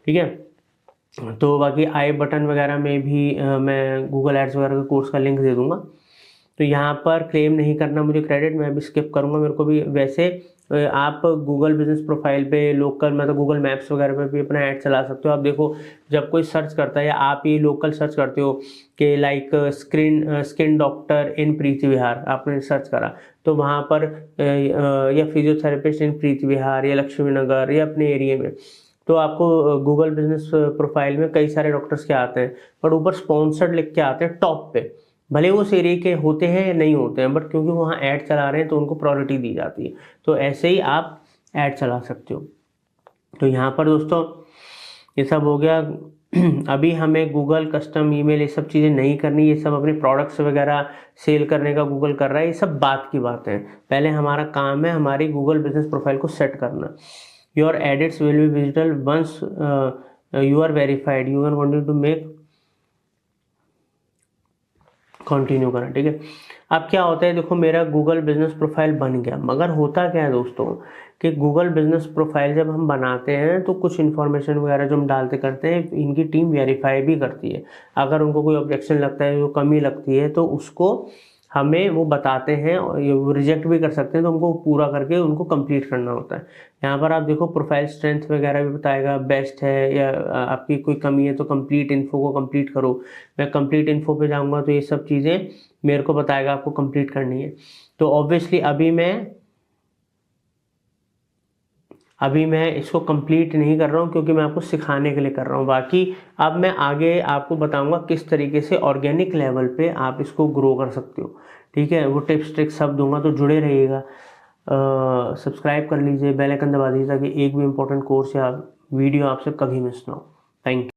ठीक है। तो बाकी आई बटन वगैरह में भी मैं गूगल एड्स वगैरह के कोर्स का लिंक दे दूंगा। तो यहाँ पर क्लेम नहीं करना मुझे क्रेडिट, मैं भी स्किप करूँगा। मेरे को भी वैसे आप गूगल बिजनेस प्रोफाइल पे लोकल, मतलब गूगल मैप्स वगैरह पे भी अपना ऐड चला सकते हो। आप देखो, जब कोई सर्च करता है या आप ही लोकल सर्च करते हो कि लाइक स्किन डॉक्टर इन प्रीति विहार, आपने सर्च करा तो वहाँ पर या फिजियोथेरेपिस्ट इन प्रीति विहार या लक्ष्मी नगर या अपने एरिया में, तो आपको गूगल बिजनेस प्रोफाइल में कई सारे डॉक्टर्स के आते हैं, बट ऊपर स्पॉन्सर्ड लिख के आते हैं टॉप पे। भले वो उस एरिया के होते हैं या नहीं होते हैं, बट क्योंकि वहाँ ऐड चला रहे हैं तो उनको प्रायोरिटी दी जाती है। तो ऐसे ही आप ऐड चला सकते हो। तो यहाँ पर दोस्तों ये सब हो गया। अभी हमें गूगल कस्टम ईमेल ये सब चीज़ें नहीं करनी, ये सब अपने प्रोडक्ट्स वगैरह सेल करने का गूगल कर रहा है, ये सब बात की बात है। पहले हमारा काम है हमारी गूगल बिजनेस प्रोफाइल को सेट करना। Your edits will be visible once you are verified. You are wanting to make continue करना, ठीक है। अब क्या होता है, देखो मेरा गूगल बिजनेस प्रोफाइल बन गया, मगर होता क्या है दोस्तों कि गूगल बिजनेस प्रोफाइल जब हम बनाते हैं तो कुछ इन्फॉर्मेशन वगैरह जो हम डालते करते हैं, इनकी टीम वेरीफाई भी करती है। अगर उनको कोई ऑब्जेक्शन लगता है, जो कमी लगती है, तो उसको हमें वो बताते हैं, और रिजेक्ट भी कर सकते हैं, तो उनको पूरा करके उनको कंप्लीट करना होता है। यहाँ पर आप देखो प्रोफाइल स्ट्रेंथ वगैरह भी बताएगा, बेस्ट है या आपकी कोई कमी है तो कंप्लीट इन्फो को कंप्लीट करो। मैं कंप्लीट इन्फो पे जाऊँगा तो ये सब चीज़ें मेरे को बताएगा आपको कंप्लीट करनी है। तो ऑब्वियसली अभी मैं इसको कंप्लीट नहीं कर रहा हूँ, क्योंकि मैं आपको सिखाने के लिए कर रहा हूँ। बाकी अब मैं आगे आपको बताऊंगा किस तरीके से ऑर्गेनिक लेवल पे आप इसको ग्रो कर सकते हो, ठीक है। वो टिप्स ट्रिक्स सब दूंगा, तो जुड़े रहिएगा। सब्सक्राइब कर लीजिए, बेल आइकन दबा दीजिए, ताकि एक भी इम्पोर्टेंट कोर्स या वीडियो आपसे कभी मिस ना हो। Thank you.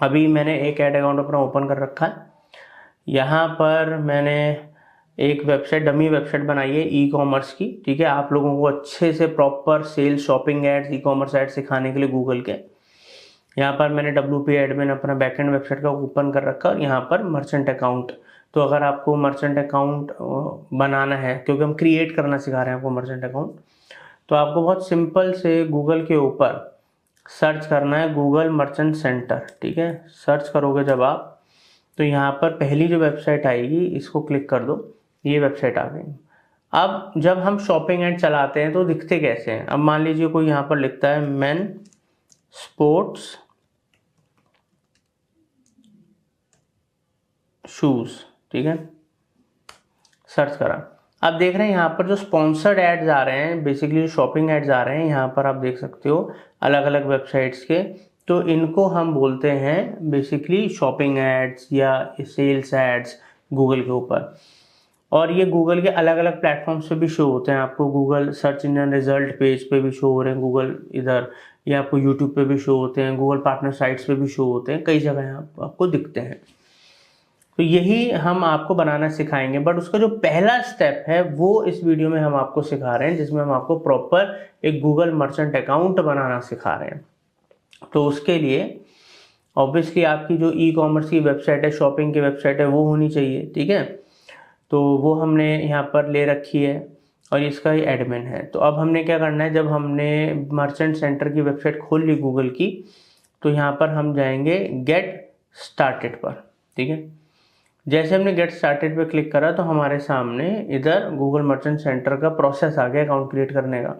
अभी मैंने एक ऐड अकाउंट अपना ओपन कर रखा है। यहाँ पर मैंने एक वेबसाइट, डमी वेबसाइट बनाई है ई कॉमर्स की, ठीक है, आप लोगों को अच्छे से proper sale, shopping ads, e commerce ads सिखाने के लिए गूगल के। यहाँ पर मैंने WP एडमिन अपना बैकएंड वेबसाइट का ओपन कर रखा और यहाँ पर मर्चेंट अकाउंट। तो अगर आपको मर्चेंट अकाउंट बनाना है, क्योंकि हम क्रिएट करना सिखा रहे हैं आपको मर्चेंट अकाउंट, तो आपको बहुत सिंपल से गूगल के ऊपर सर्च करना है गूगल मर्चेंट सेंटर, ठीक है। सर्च करोगे जब आप, तो यहाँ पर पहली जो वेबसाइट आएगी इसको क्लिक कर दो, ये वेबसाइट आ गई। अब जब हम शॉपिंग एड चलाते हैं तो दिखते कैसे हैं। अब मान लीजिए कोई यहाँ पर लिखता है मेन स्पोर्ट्स शूज, ठीक है, सर्च करा। अब देख रहे हैं यहाँ पर जो स्पॉन्सर्ड एड्स आ रहे हैं, बेसिकली जो शॉपिंग एड्स आ रहे हैं, यहाँ पर आप देख सकते हो अलग अलग वेबसाइट्स के। तो इनको हम बोलते हैं बेसिकली शॉपिंग एड्स या सेल्स एड्स गूगल के ऊपर। और ये गूगल के अलग अलग प्लेटफॉर्म्स पे भी शो होते हैं आपको। Google search engine result page पे भी शो हो रहे हैं गूगल इधर, या आपको यूट्यूब पे भी शो होते हैं, गूगल पार्टनर साइट्स पे भी शो होते हैं, कई जगह आपको दिखते हैं। तो यही हम आपको बनाना सिखाएंगे, बट उसका जो पहला स्टेप है वो इस वीडियो में हम आपको सिखा रहे हैं, जिसमें हम आपको प्रॉपर एक गूगल मर्चेंट अकाउंट बनाना सिखा रहे हैं। तो उसके लिए ऑब्वियसली आपकी जो ई कॉमर्स की वेबसाइट है, शॉपिंग की वेबसाइट है, वो होनी चाहिए, ठीक है। तो वो हमने यहाँ पर ले रखी है और इसका ही एडमिन है। तो अब हमने क्या करना है, जब हमने मर्चेंट सेंटर की वेबसाइट खोल ली गूगल की, तो यहाँ पर हम जाएंगे गेट स्टार्टेड पर, ठीक है। जैसे हमने गेट स्टार्टेड पे क्लिक करा तो हमारे सामने इधर गूगल मर्चेंट सेंटर का प्रोसेस आ गया अकाउंट क्रिएट करने का।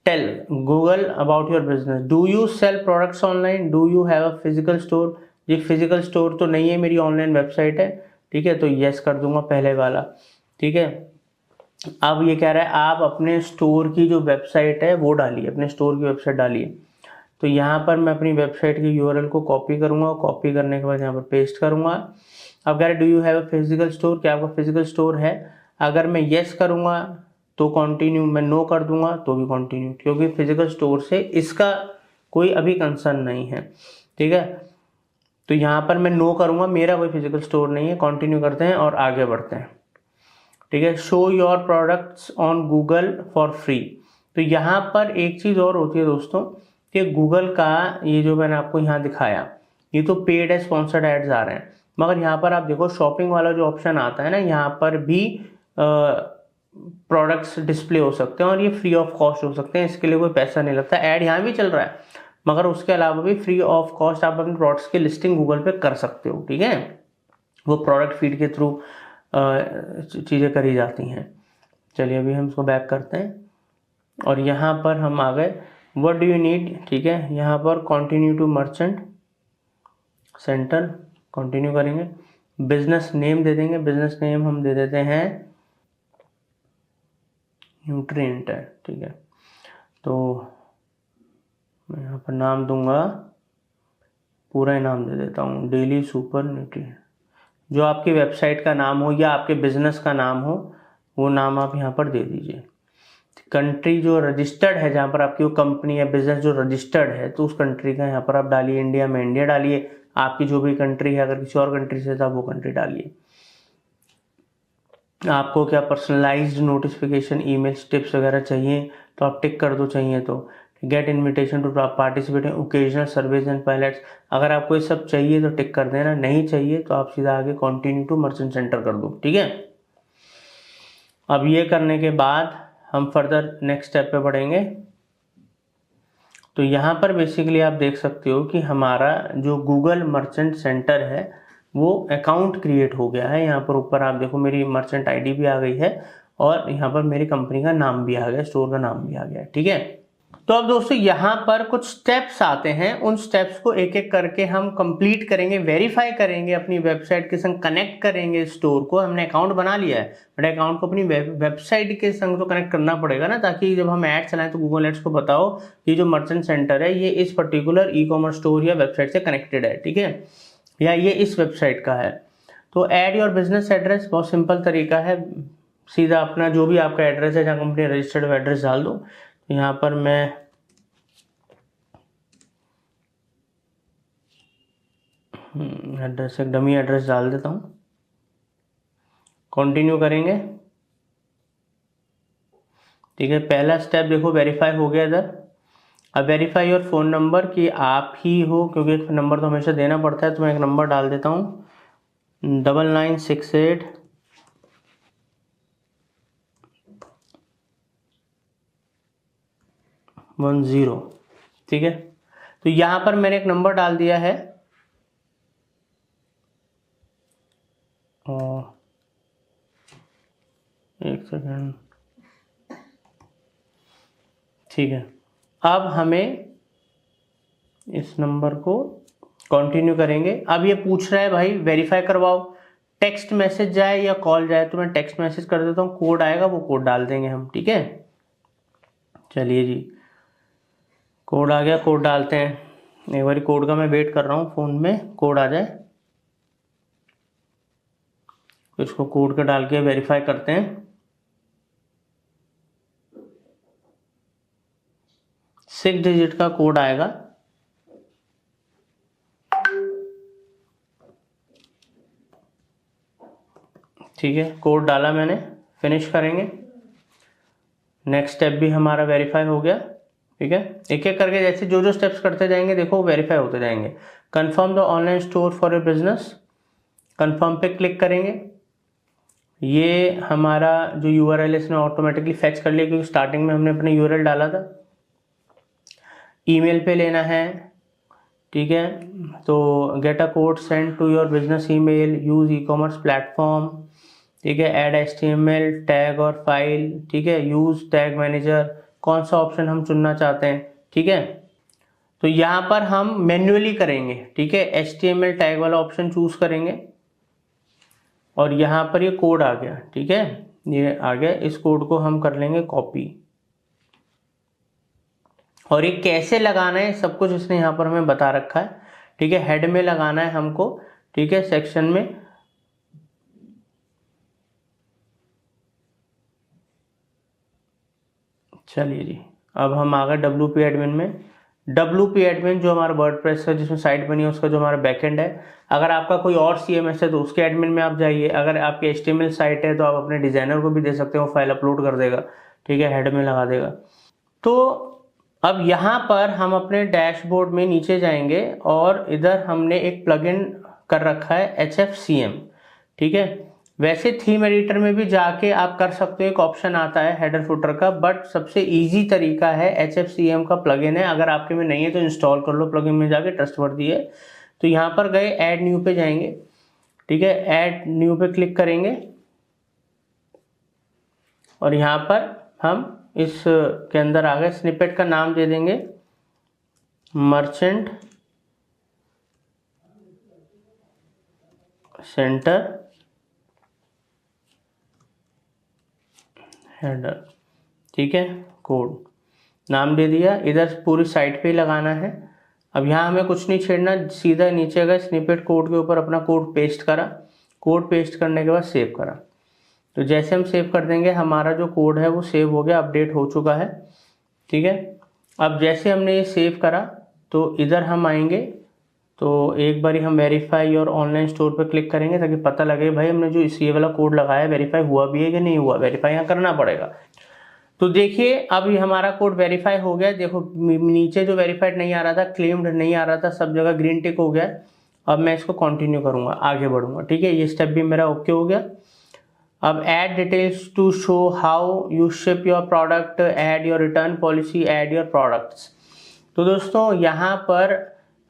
Tell Google about your business, do you sell products online, do you have a physical store. ये फिजिकल स्टोर तो नहीं है, मेरी ऑनलाइन वेबसाइट है, ठीक है। तो यस कर दूंगा पहले वाला, ठीक है। अब ये कह रहा है आप अपने स्टोर की जो वेबसाइट है वो डालिए, अपने स्टोर की वेबसाइट डालिए। तो यहाँ पर मैं अपनी वेबसाइट की URL को कॉपी करूँगा, कॉपी करने के बाद यहाँ पर पेस्ट करूँगा। अब कह रहे do you have a physical store, क्या आपका फिजिकल स्टोर है। अगर मैं येस करूँगा तो कंटिन्यू, मैं नो कर दूंगा तो भी कंटिन्यू, क्योंकि फिजिकल स्टोर से इसका कोई अभी कंसर्न नहीं है, ठीक है। तो यहाँ पर मैं नो करूँगा, मेरा कोई फिजिकल स्टोर नहीं है। कंटिन्यू करते हैं और आगे बढ़ते हैं, ठीक है। Show your products on Google for free. तो यहाँ पर एक चीज़ और होती है दोस्तों, कि गूगल का ये जो मैंने आपको यहाँ दिखाया, ये तो पेड है, स्पॉन्सर्ड एड्स आ रहे हैं, मगर यहाँ पर आप देखो शॉपिंग वाला जो ऑप्शन आता है ना, यहाँ पर भी प्रोडक्ट्स डिस्प्ले हो सकते हैं और ये फ्री ऑफ कॉस्ट हो सकते हैं, इसके लिए कोई पैसा नहीं लगता। ऐड यहाँ भी चल रहा है, मगर उसके अलावा भी फ्री ऑफ कॉस्ट आप अपने प्रोडक्ट्स की लिस्टिंग गूगल पे कर सकते हो, ठीक है। वो प्रोडक्ट फीड के थ्रू चीज़ें करी जाती हैं। चलिए अभी हम इसको बैक करते हैं और यहाँ पर हम आ गए व्हाट डू यू नीड, ठीक है। यहाँ पर continue to merchant center, continue करेंगे। बिजनेस नेम दे देंगे, बिजनेस नेम हम दे देते हैं न्यूट्रिएंट है, ठीक है। तो मैं यहाँ पर नाम दूंगा, पूरा ही नाम दे देता हूँ डेली सुपर न्यूट्रिएंट। जो आपकी वेबसाइट का नाम हो या आपके बिजनेस का नाम हो वो नाम आप यहाँ पर दे दीजिए। कंट्री जो रजिस्टर्ड है, जहाँ पर आपकी वो कंपनी या बिजनेस जो रजिस्टर्ड है, तो उस कंट्री का यहाँ पर आप डालिए। इंडिया में इंडिया डालिए, आपकी जो भी कंट्री है, अगर किसी और कंट्री से था वो कंट्री डालिए। आपको क्या पर्सनलाइज्ड नोटिफिकेशन ईमेल्स टिप्स वगैरह चाहिए तो आप टिक कर दो, चाहिए तो। Get invitation to participate in occasional surveys and pilots, अगर आपको ये सब चाहिए तो टिक कर देना, नहीं चाहिए तो आप सीधा आगे कंटिन्यू टू मर्चेंट सेंटर कर दो, ठीक है। अब ये करने के बाद हम फर्दर नेक्स्ट स्टेप पे बढ़ेंगे। तो यहाँ पर बेसिकली आप देख सकते हो कि हमारा जो गूगल मर्चेंट सेंटर है वो अकाउंट क्रिएट हो गया है। यहाँ पर ऊपर आप देखो मेरी मर्चेंट आईडी भी आ गई है और यहाँ पर मेरी कंपनी का नाम भी आ गया, स्टोर का नाम भी आ गया, ठीक है। तो अब दोस्तों यहाँ पर कुछ स्टेप्स आते हैं, उन स्टेप्स को एक एक करके हम कंप्लीट करेंगे, वेरीफाई करेंगे, अपनी वेबसाइट के संग कनेक्ट करेंगे स्टोर को। हमने अकाउंट बना लिया है, बट अकाउंट को अपनी वेबसाइट के संग तो कनेक्ट करना पड़ेगा ना, ताकि जब हम ऐड चलाएं तो गूगल एड्स को बताओ कि जो मर्चेंट सेंटर है ये इस पर्टिकुलर ई कॉमर्स स्टोर या वेबसाइट से कनेक्टेड है, ठीक है, या ये इस वेबसाइट का है। तो ऐड योर बिजनेस एड्रेस, बहुत सिंपल तरीका है, सीधा अपना जो भी आपका एड्रेस है जहाँ कंपनी रजिस्टर्ड एड्रेस डाल दो। तो यहाँ पर मैं एड्रेस, एक डमी एड्रेस डाल देता हूँ, कंटिन्यू करेंगे। ठीक है, पहला स्टेप देखो वेरीफाई हो गया इधर। अब वेरीफाई योर फ़ोन नंबर कि आप ही हो, क्योंकि एक नंबर तो हमेशा देना पड़ता है, तो मैं एक नंबर डाल देता हूँ 9968 10। ठीक है, तो यहाँ पर मैंने एक नंबर डाल दिया है और एक सेकेंड। ठीक है, अब हमें इस नंबर को कंटिन्यू करेंगे। अब ये पूछ रहा है भाई वेरीफाई करवाओ, टेक्स्ट मैसेज जाए या कॉल जाए, तो मैं टेक्स्ट मैसेज कर देता हूँ, कोड आएगा वो कोड डाल देंगे हम। ठीक है, चलिए जी, कोड आ गया, कोड डालते हैं। एक बार कोड का मैं वेट कर रहा हूँ, फ़ोन में कोड आ जाए, इसको कोड का डाल के वेरीफाई करते हैं। 6 डिजिट का कोड आएगा। ठीक है, कोड डाला मैंने, फिनिश करेंगे। नेक्स्ट स्टेप भी हमारा वेरीफाई हो गया। ठीक है, एक एक करके जैसे जो जो स्टेप्स करते जाएंगे देखो वेरीफाई होते जाएंगे। Confirm the online store for your business, confirm पे क्लिक करेंगे। ये हमारा जो यूआरएल है इसने ऑटोमेटिकली फेच कर लिया, क्योंकि स्टार्टिंग में हमने अपना यूआरएल डाला था। ईमेल पे लेना है। ठीक है, तो get a code send to your business email, use e commerce platform. ठीक है, ऐड HTML टैग और फाइल। ठीक है, यूज टैग मैनेजर, कौन सा ऑप्शन हम चुनना चाहते हैं। ठीक है, तो यहाँ पर हम मैन्युअली करेंगे। ठीक है, HTML टैग वाला ऑप्शन चूज करेंगे और यहाँ पर ये कोड आ गया। ठीक है, ये आ गया, इस कोड को हम कर लेंगे कॉपी। और ये कैसे लगाना है सब कुछ इसने यहाँ पर हमें बता रखा है। ठीक है, हेड में लगाना है हमको। ठीक है, सेक्शन में चलिए जी, अब हम आ गए WP एडमिन में। WP एडमिन जो हमारा वर्डप्रेस है जिसमें साइट बनी है उसका जो हमारा बैकएंड है। अगर आपका कोई और CMS है तो उसके एडमिन में आप जाइए। अगर आपकी HTML साइट है तो आप अपने डिजाइनर को भी दे सकते हो, फाइल अपलोड कर देगा। ठीक है, हेड में लगा देगा। तो अब यहाँ पर हम अपने डैशबोर्ड में नीचे जाएंगे और इधर हमने एक प्लगइन कर रखा है HFCM। ठीक है, वैसे थीम एडिटर में भी जाके आप कर सकते हो, एक ऑप्शन आता है हेडर फुटर का, बट सबसे इजी तरीका है HFCM का प्लगइन है। अगर आपके में नहीं है तो इंस्टॉल कर लो, प्लगइन में जाके, ट्रस्टवर्दी है। तो यहाँ पर गए, ऐड न्यू पे जाएंगे। ठीक है, ऐड न्यू पे क्लिक करेंगे और यहाँ पर हम इस के अंदर आ गए, स्निपेट का नाम दे देंगे मर्चेंट सेंटर हेडर। ठीक है, कोड नाम दे दिया, इधर पूरी साइट पे ही लगाना है। अब यहाँ हमें कुछ नहीं छेड़ना, सीधा नीचे गए, स्निपेट कोड के ऊपर अपना कोड पेस्ट करा। कोड पेस्ट करने के बाद सेव करा। तो जैसे हम सेव कर देंगे हमारा जो कोड है वो सेव हो गया, अपडेट हो चुका है। ठीक है, अब जैसे हमने ये सेव करा तो इधर हम आएंगे, तो एक बारी हम वेरीफाई और ऑनलाइन स्टोर पर क्लिक करेंगे ताकि पता लगे भाई हमने जो इस ये वाला कोड लगाया वेरीफाई हुआ भी है कि नहीं हुआ। वेरीफाई यहाँ करना पड़ेगा। तो देखिए अब ये हमारा कोड वेरीफाई हो गया। देखो नीचे जो वेरीफाइड नहीं आ रहा था, क्लेम्ड नहीं आ रहा था, सब जगह ग्रीन टिक हो गया। अब मैं इसको कंटिन्यू करूंगा, आगे बढ़ूंगा। ठीक है, ये स्टेप भी मेरा ओके हो गया। अब add details to show how you ship your product, add your return policy, add your products. तो दोस्तों यहाँ पर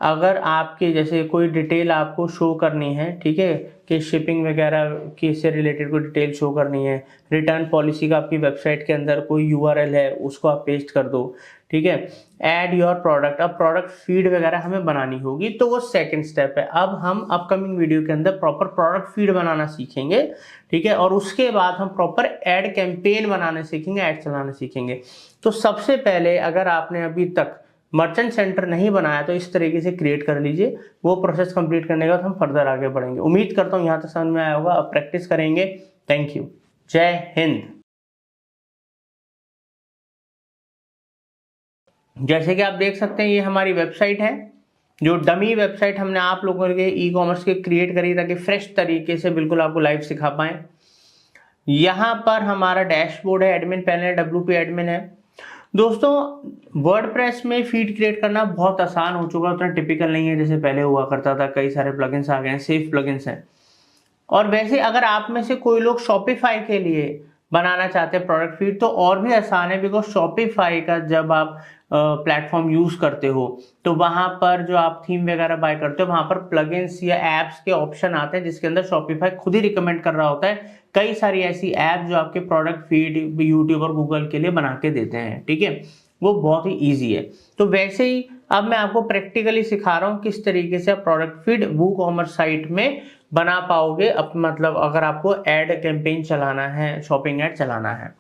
अगर आपके जैसे कोई डिटेल आपको शो करनी है, ठीक है, कि शिपिंग वगैरह की से रिलेटेड कोई डिटेल शो करनी है, रिटर्न पॉलिसी का आपकी वेबसाइट के अंदर कोई URL है उसको आप पेस्ट कर दो। ठीक है, ऐड योर प्रोडक्ट, अब प्रोडक्ट फीड वगैरह हमें बनानी होगी, तो वो सेकंड स्टेप है। अब हम अपकमिंग वीडियो के अंदर प्रॉपर प्रोडक्ट फीड बनाना सीखेंगे। ठीक है, और उसके बाद हम प्रॉपर ऐड कैंपेन बनाना सीखेंगे, ऐड चलाना सीखेंगे। तो सबसे पहले अगर आपने अभी तक मर्चेंट सेंटर नहीं बनाया तो इस तरीके से क्रिएट कर लीजिए। वो प्रोसेस कंप्लीट करने के बाद हम फर्दर आगे बढ़ेंगे। उम्मीद करता हूँ यहाँ तक समझ में आया होगा। अब प्रैक्टिस करेंगे। थैंक यू, जय हिंद। जैसे कि आप देख सकते हैं ये हमारी वेबसाइट है। जो डमी वेबसाइट हमने आप लोगों के ई कॉमर्स के क्रिएट करी ताकि फ्रेश तरीके से बिल्कुल आपको लाइव सिखा पाए। यहाँ पर हमारा डैशबोर्ड है, एडमिन पैनल, WP एडमिन है। दोस्तों वर्डप्रेस में फीड क्रिएट करना बहुत आसान हो चुका है, उतना टिपिकल नहीं है जैसे पहले हुआ करता था। कई सारे प्लगइन्स आ गए हैं, सेफ प्लगइन्स हैं। और वैसे अगर आप में से कोई लोग शॉपिफाई के लिए बनाना चाहते हैं प्रोडक्ट फीड तो और भी आसान है, बिकॉज शॉपिफाई का जब आप प्लेटफॉर्म यूज करते हो तो वहां पर जो आप थीम वगैरह बाय करते हो वहां पर प्लगइन्स या एप्स के ऑप्शन आते हैं जिसके अंदर शॉपिफाई खुद ही रिकमेंड कर रहा होता है कई सारी ऐसी ऐप जो आपके प्रोडक्ट फीड यूट्यूब और गूगल के लिए बना के देते हैं। ठीक है, वो बहुत ही ईजी है। तो वैसे ही अब मैं आपको प्रैक्टिकली सिखा रहा हूँ किस तरीके से आप प्रोडक्ट फीड वूकॉमर्स साइट में बना पाओगे। अब मतलब अगर आपको एड कैंपेन चलाना है, शॉपिंग एड चलाना है।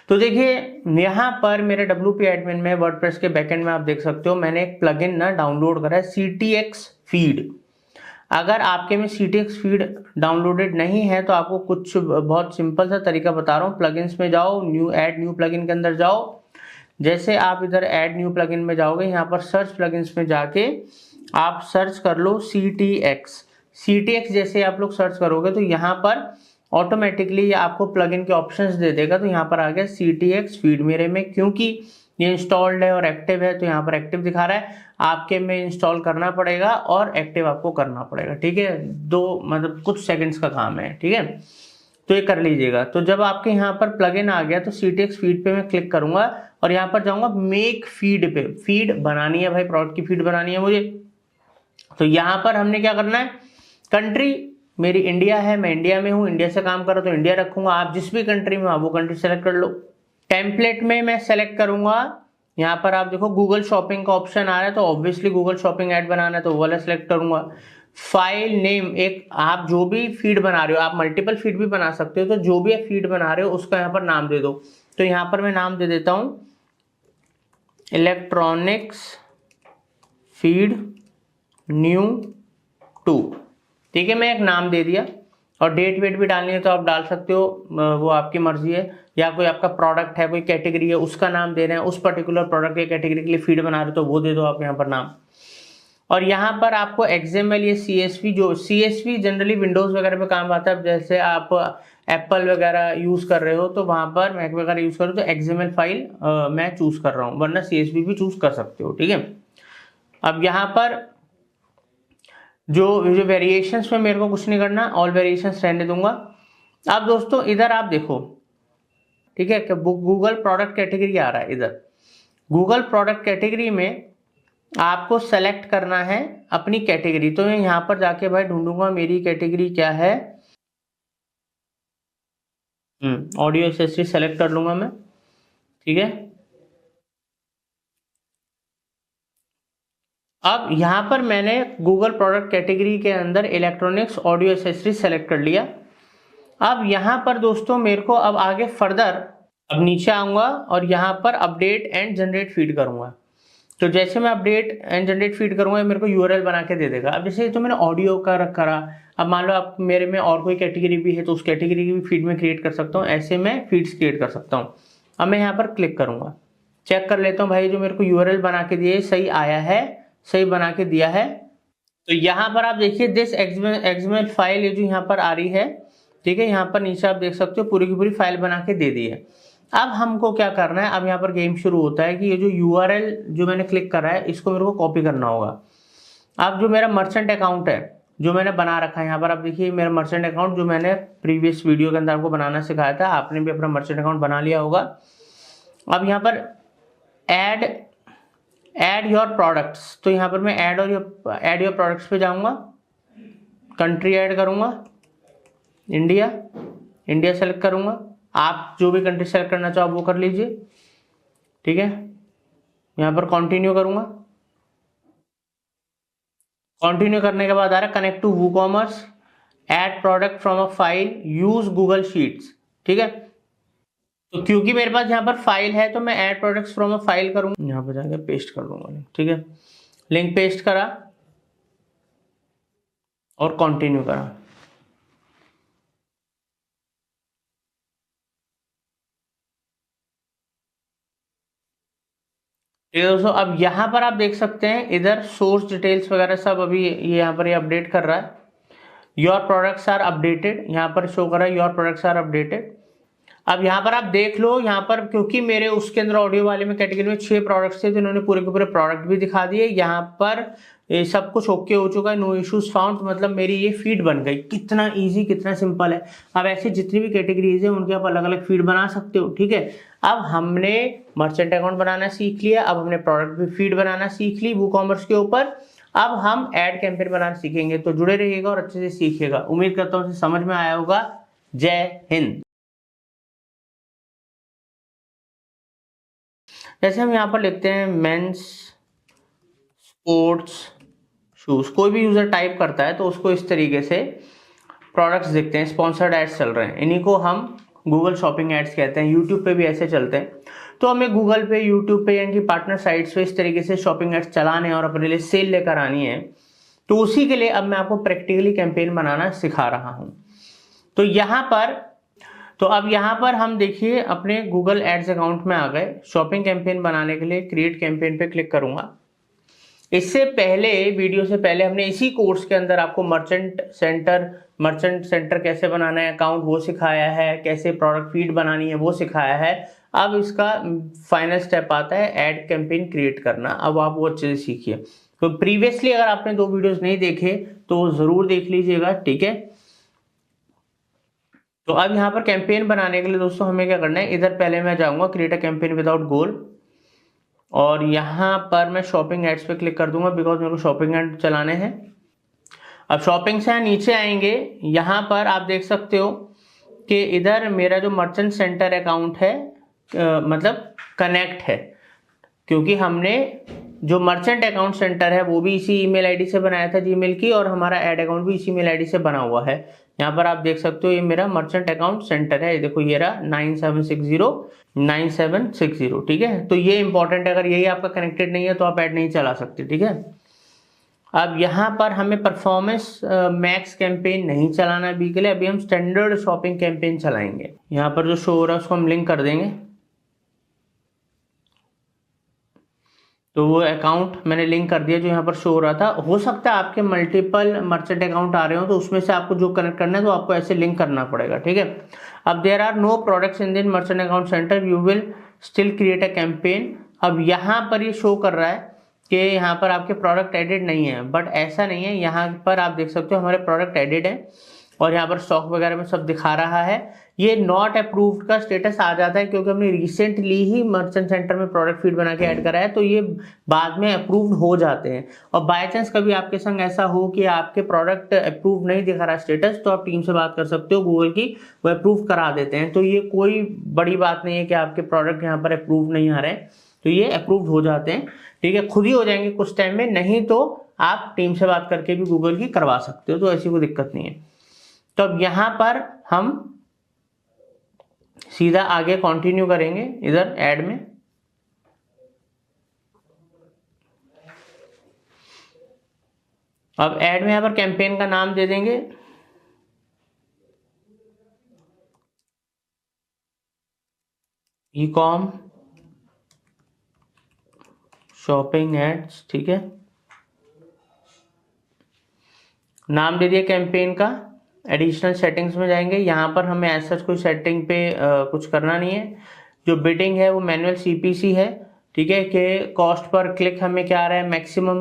तो देखिए यहाँ पर मेरे WP एडमिन में वर्डप्रेस के बैकएंड में आप देख सकते हो मैंने एक प्लगइन ना डाउनलोड करा है, CTX फीड। अगर आपके में CTX फीड डाउनलोडेड नहीं है तो आपको कुछ बहुत सिंपल सा तरीका बता रहा हूँ। प्लगइन्स में जाओ, ऐड न्यू प्लगइन के अंदर जाओ। जैसे आप इधर ऐड न्यू प्लगइन में जाओगे, यहाँ पर सर्च प्लगइन्स में जाके आप सर्च कर लो CTX जैसे आप लोग सर्च करोगे तो यहाँ पर ऑटोमेटिकली आपको प्लगइन के ऑप्शंस दे देगा। तो यहाँ पर आ गया CTX फीड। मेरे में क्योंकि ये इंस्टॉल्ड है और एक्टिव है तो यहाँ पर एक्टिव दिखा रहा है। आपके में इंस्टॉल करना पड़ेगा और एक्टिव आपको करना पड़ेगा। ठीक है, मतलब कुछ सेकंड्स का काम है। ठीक है, तो ये कर लीजिएगा। तो जब आपके यहाँ पर प्लगइन आ गया तो CTX फीड पे मैं क्लिक करूंगा और यहाँ पर जाऊंगा मेक फीड पे। फीड बनानी है भाई, प्रोडक्ट की फीड बनानी है मुझे। तो यहाँ पर हमने क्या करना है, कंट्री मेरी इंडिया है, मैं इंडिया में हूँ, इंडिया से काम कर रहा हूँ तो इंडिया रखूंगा। आप जिस भी कंट्री में हो वो कंट्री सेलेक्ट कर लो। टेम्पलेट में मैं सेलेक्ट करूंगा, यहाँ पर आप देखो गूगल शॉपिंग का ऑप्शन आ रहा है तो ऑब्वियसली गूगल शॉपिंग ऐड बनाना है तो वो वाला सेलेक्ट करूंगा। फाइल नेम, एक आप जो भी फीड बना रहे हो, आप मल्टीपल फीड भी बना सकते हो, तो जो भी आप फीड बना रहे हो उसका यहाँ पर नाम दे दो। तो यहाँ पर मैं नाम दे देता हूँ इलेक्ट्रॉनिक्स फीड न्यू 2। ठीक है, मैं एक नाम दे दिया और डेट वेट भी डालनी है तो आप डाल सकते हो, वो आपकी मर्जी है। या कोई आपका प्रोडक्ट है, कोई कैटेगरी है, उसका नाम दे रहे हैं, उस पर्टिकुलर प्रोडक्ट के कैटेगरी के लिए फीड बना रहे हो तो वो दे दो आप यहाँ पर नाम। और यहाँ पर आपको XML या CSV, जो CSV जनरली विंडोज वगैरह पे काम आता है। जैसे आप एप्पल वगैरह यूज कर रहे हो तो वहां पर मैक वगैरह यूज कर रहे हो तो XML फाइल मैं चूज कर रहा हूँ, वरना CSV भी चूज कर सकते हो। ठीक है, अब यहाँ पर जो वेरिएशंस में मेरे को कुछ नहीं करना, ऑल वेरिएशंस रहने दूंगा। अब दोस्तों इधर आप देखो, ठीक है, गूगल प्रोडक्ट कैटेगरी आ रहा है। इधर गूगल प्रोडक्ट कैटेगरी में आपको सेलेक्ट करना है अपनी कैटेगरी। तो मैं यहाँ पर जाके भाई ढूंढूंगा मेरी कैटेगरी क्या है। ऑडियो एक्सेसरी सेलेक्ट कर लूंगा मैं। ठीक है, अब यहाँ पर मैंने गूगल प्रोडक्ट कैटेगरी के अंदर इलेक्ट्रॉनिक्स ऑडियो एक्सेसरी सेलेक्ट कर लिया। अब यहाँ पर दोस्तों मेरे को अब आगे फर्दर, अब नीचे आऊंगा और यहाँ पर अपडेट एंड जनरेट फीड करूंगा। तो जैसे मैं अपडेट एंड जनरेट फीड करूंगा मेरे को URL बना के दे देगा। अब जैसे तो मैंने ऑडियो का करा, अब मान लो आप मेरे में और कोई कैटेगरी भी है तो उस कैटेगरी की भी फीड में क्रिएट कर सकता हूँ। ऐसे मैं फीड्स क्रिएट कर सकता हूँ। अब मैं यहाँ पर क्लिक करूंगा, चेक कर लेता हूँ भाई जो मेरे को URL बना के दिए सही आया है, सही बना के दिया है। तो यहाँ पर आप देखिए दिस XML फाइल, ये जो यहाँ पर आ रही है, ठीक है, यहाँ पर नीचे आप देख सकते हो पूरी की पूरी फाइल बना के दे दी है। अब हमको क्या करना है, अब यहाँ पर गेम शुरू होता है कि ये जो URL जो मैंने क्लिक करा है इसको मेरे को कॉपी करना होगा। अब जो मेरा मर्चेंट अकाउंट है जो मैंने बना रखा है, यहाँ पर आप देखिए मेरा मर्चेंट अकाउंट जो मैंने प्रीवियस वीडियो के अंदर आपको बनाना सिखाया था, आपने भी अपना मर्चेंट अकाउंट बना लिया होगा। अब यहाँ पर ऐड योर प्रोडक्ट्स, तो यहाँ पर मैं ऐड योर प्रोडक्ट्स पे जाऊंगा, कंट्री ऐड करूंगा, इंडिया सेलेक्ट करूंगा। आप जो भी कंट्री सेलेक्ट करना चाहो वो कर लीजिए। ठीक है, यहाँ पर कंटिन्यू करूंगा। कंटिन्यू करने के बाद आ रहा है connect to WooCommerce, add product from a file, use Google Sheets. ठीक है, तो क्योंकि मेरे पास यहाँ पर फाइल है तो मैं add products from a file करूंगा, यहाँ पर जाकर पेस्ट कर दूंगा। ठीक है, लिंक पेस्ट करा और कंटिन्यू करा। ठीक है दोस्तों, अब यहाँ पर आप देख सकते हैं इधर सोर्स डिटेल्स वगैरह सब अभी ये यहाँ पर ये अपडेट कर रहा है। योर प्रोडक्ट्स आर अपडेटेड, यहाँ पर शो कर रहा है योर प्रोडक्ट्स आर अपडेटेड। अब यहाँ पर आप देख लो, यहाँ पर क्योंकि मेरे उसके अंदर ऑडियो वाले में कैटेगरी में 6 प्रोडक्ट्स थे तो इन्होंने पूरे के पूरे प्रोडक्ट भी दिखा दिए। यहाँ पर ये सब कुछ ओके हो चुका है, नो इश्यूज फाउंड, मतलब मेरी ये फीड बन गई। कितना इजी, कितना सिंपल है। अब ऐसी जितनी भी कैटेगरीज है उनके आप अलग अलग फीड बना सकते हो। ठीक है, अब हमने मर्चेंट अकाउंट बनाना सीख लिया, अब हमने प्रोडक्ट भी फीड बनाना सीख ली वू कॉमर्स के ऊपर। अब हम एड कैंपेन बनाना सीखेंगे, तो जुड़े रहिएगा और अच्छे से सीखिएगा। उम्मीद करता हूँ समझ में आया होगा। जय हिंद। जैसे हम यहाँ पर लिखते हैं मेंस स्पोर्ट्स शूज, कोई भी यूजर टाइप करता है तो उसको इस तरीके से प्रोडक्ट्स दिखते हैं, स्पॉन्सर्ड एड्स चल रहे हैं, इन्हीं को हम गूगल शॉपिंग एड्स कहते हैं। यूट्यूब पे भी ऐसे चलते हैं। तो हमें गूगल पे, यूट्यूब पे यानी कि पार्टनर साइट्स पे इस तरीके से शॉपिंग एड्स चलाने और अपने लिए सेल लेकर आनी है। तो उसी के लिए अब मैं आपको प्रैक्टिकली कैंपेन बनाना सिखा रहा हूं। तो अब यहाँ पर हम देखिए अपने गूगल एड्स अकाउंट में आ गए। शॉपिंग कैंपेन बनाने के लिए क्रिएट कैंपेन पे क्लिक करूंगा। इससे पहले, वीडियो से पहले हमने इसी कोर्स के अंदर आपको मर्चेंट सेंटर कैसे बनाना है अकाउंट वो सिखाया है, कैसे प्रोडक्ट फीड बनानी है वो सिखाया है। अब इसका फाइनल स्टेप आता है ऐड कैंपेन क्रिएट करना। अब आप वो अच्छे से सीखिए। तो प्रीवियसली अगर आपने 2 वीडियोस नहीं देखे तो जरूर देख लीजिएगा। ठीक है, तो अब यहाँ पर कैंपेन बनाने के लिए दोस्तों हमें क्या करना है, इधर पहले मैं जाऊंगा क्रिएट अ कैंपेन विदाउट गोल, और यहाँ पर मैं शॉपिंग एड्स पे क्लिक कर दूंगा बिकॉज मेरे को शॉपिंग एड चलाने हैं। अब शॉपिंग से नीचे आएंगे, यहाँ पर आप देख सकते हो कि इधर मेरा जो मर्चेंट सेंटर अकाउंट है मतलब कनेक्ट है, क्योंकि हमने जो मर्चेंट अकाउंट सेंटर है वो भी इसी ईमेल आईडी से बनाया था जीमेल की, और हमारा ऐड अकाउंट भी इसी ईमेल आईडी से बना हुआ है। यहाँ पर आप देख सकते हो ये मेरा मर्चेंट अकाउंट सेंटर है। देखो ये रहा 9760 ठीक है। तो ये इंपॉर्टेंट है, अगर यही आपका कनेक्टेड नहीं है तो आप ऐड नहीं चला सकते। ठीक है, अब यहाँ पर हमें परफॉर्मेंस मैक्स कैंपेन नहीं चलाना अभी के लिए। अभी हम स्टैंडर्ड शॉपिंग कैंपेन चलाएंगे। यहाँ पर जो शो हो रहा है उसको हम लिंक कर देंगे। तो वो अकाउंट मैंने लिंक कर दिया जो यहाँ पर शो हो रहा था। हो सकता है आपके मल्टीपल मर्चेंट अकाउंट आ रहे हो तो उसमें से आपको जो कनेक्ट करना है तो आपको ऐसे लिंक करना पड़ेगा। ठीक है, अब there are no products in दिन merchant account centre, you will still create a campaign. अब यहाँ पर ये शो कर रहा है कि यहाँ पर आपके प्रोडक्ट एडेड नहीं है, बट ऐसा नहीं है। यहाँ पर आप देख सकते हो हमारे प्रोडक्ट एडेड है और यहाँ पर स्टॉक वगैरह में सब दिखा रहा है। ये नॉट अप्रूव्ड का स्टेटस आ जाता है क्योंकि हमने रिसेंटली ही मर्चेंट सेंटर में प्रोडक्ट फीड बना के ऐड करा है, तो ये बाद में अप्रूव्ड हो जाते हैं। और बाय चांस कभी आपके संग ऐसा हो कि आपके प्रोडक्ट अप्रूव नहीं दिखा रहा स्टेटस, तो आप टीम से बात कर सकते हो गूगल की, वो अप्रूव करा देते हैं। तो ये कोई बड़ी बात नहीं है कि आपके प्रोडक्ट यहाँ पर अप्रूव नहीं आ रहे हैं, तो ये अप्रूव्ड हो जाते हैं। ठीक है, खुद ही हो जाएंगे कुछ टाइम में, नहीं तो आप टीम से बात करके भी गूगल की करवा सकते हो, तो ऐसी कोई दिक्कत नहीं है। तो अब यहां पर हम सीधा आगे कंटिन्यू करेंगे इधर ऐड में। अब ऐड में यहां पर कैंपेन का नाम दे देंगे ई कॉम शॉपिंग एड्स। ठीक है, नाम दे दिया कैंपेन का। एडिशनल सेटिंग्स में जाएंगे, यहाँ पर हमें ऐसा कोई सेटिंग पे कुछ करना नहीं है। जो बिडिंग है वो मैनुअल सीपीसी है। ठीक है, कि कॉस्ट पर क्लिक हमें क्या आ रहा है,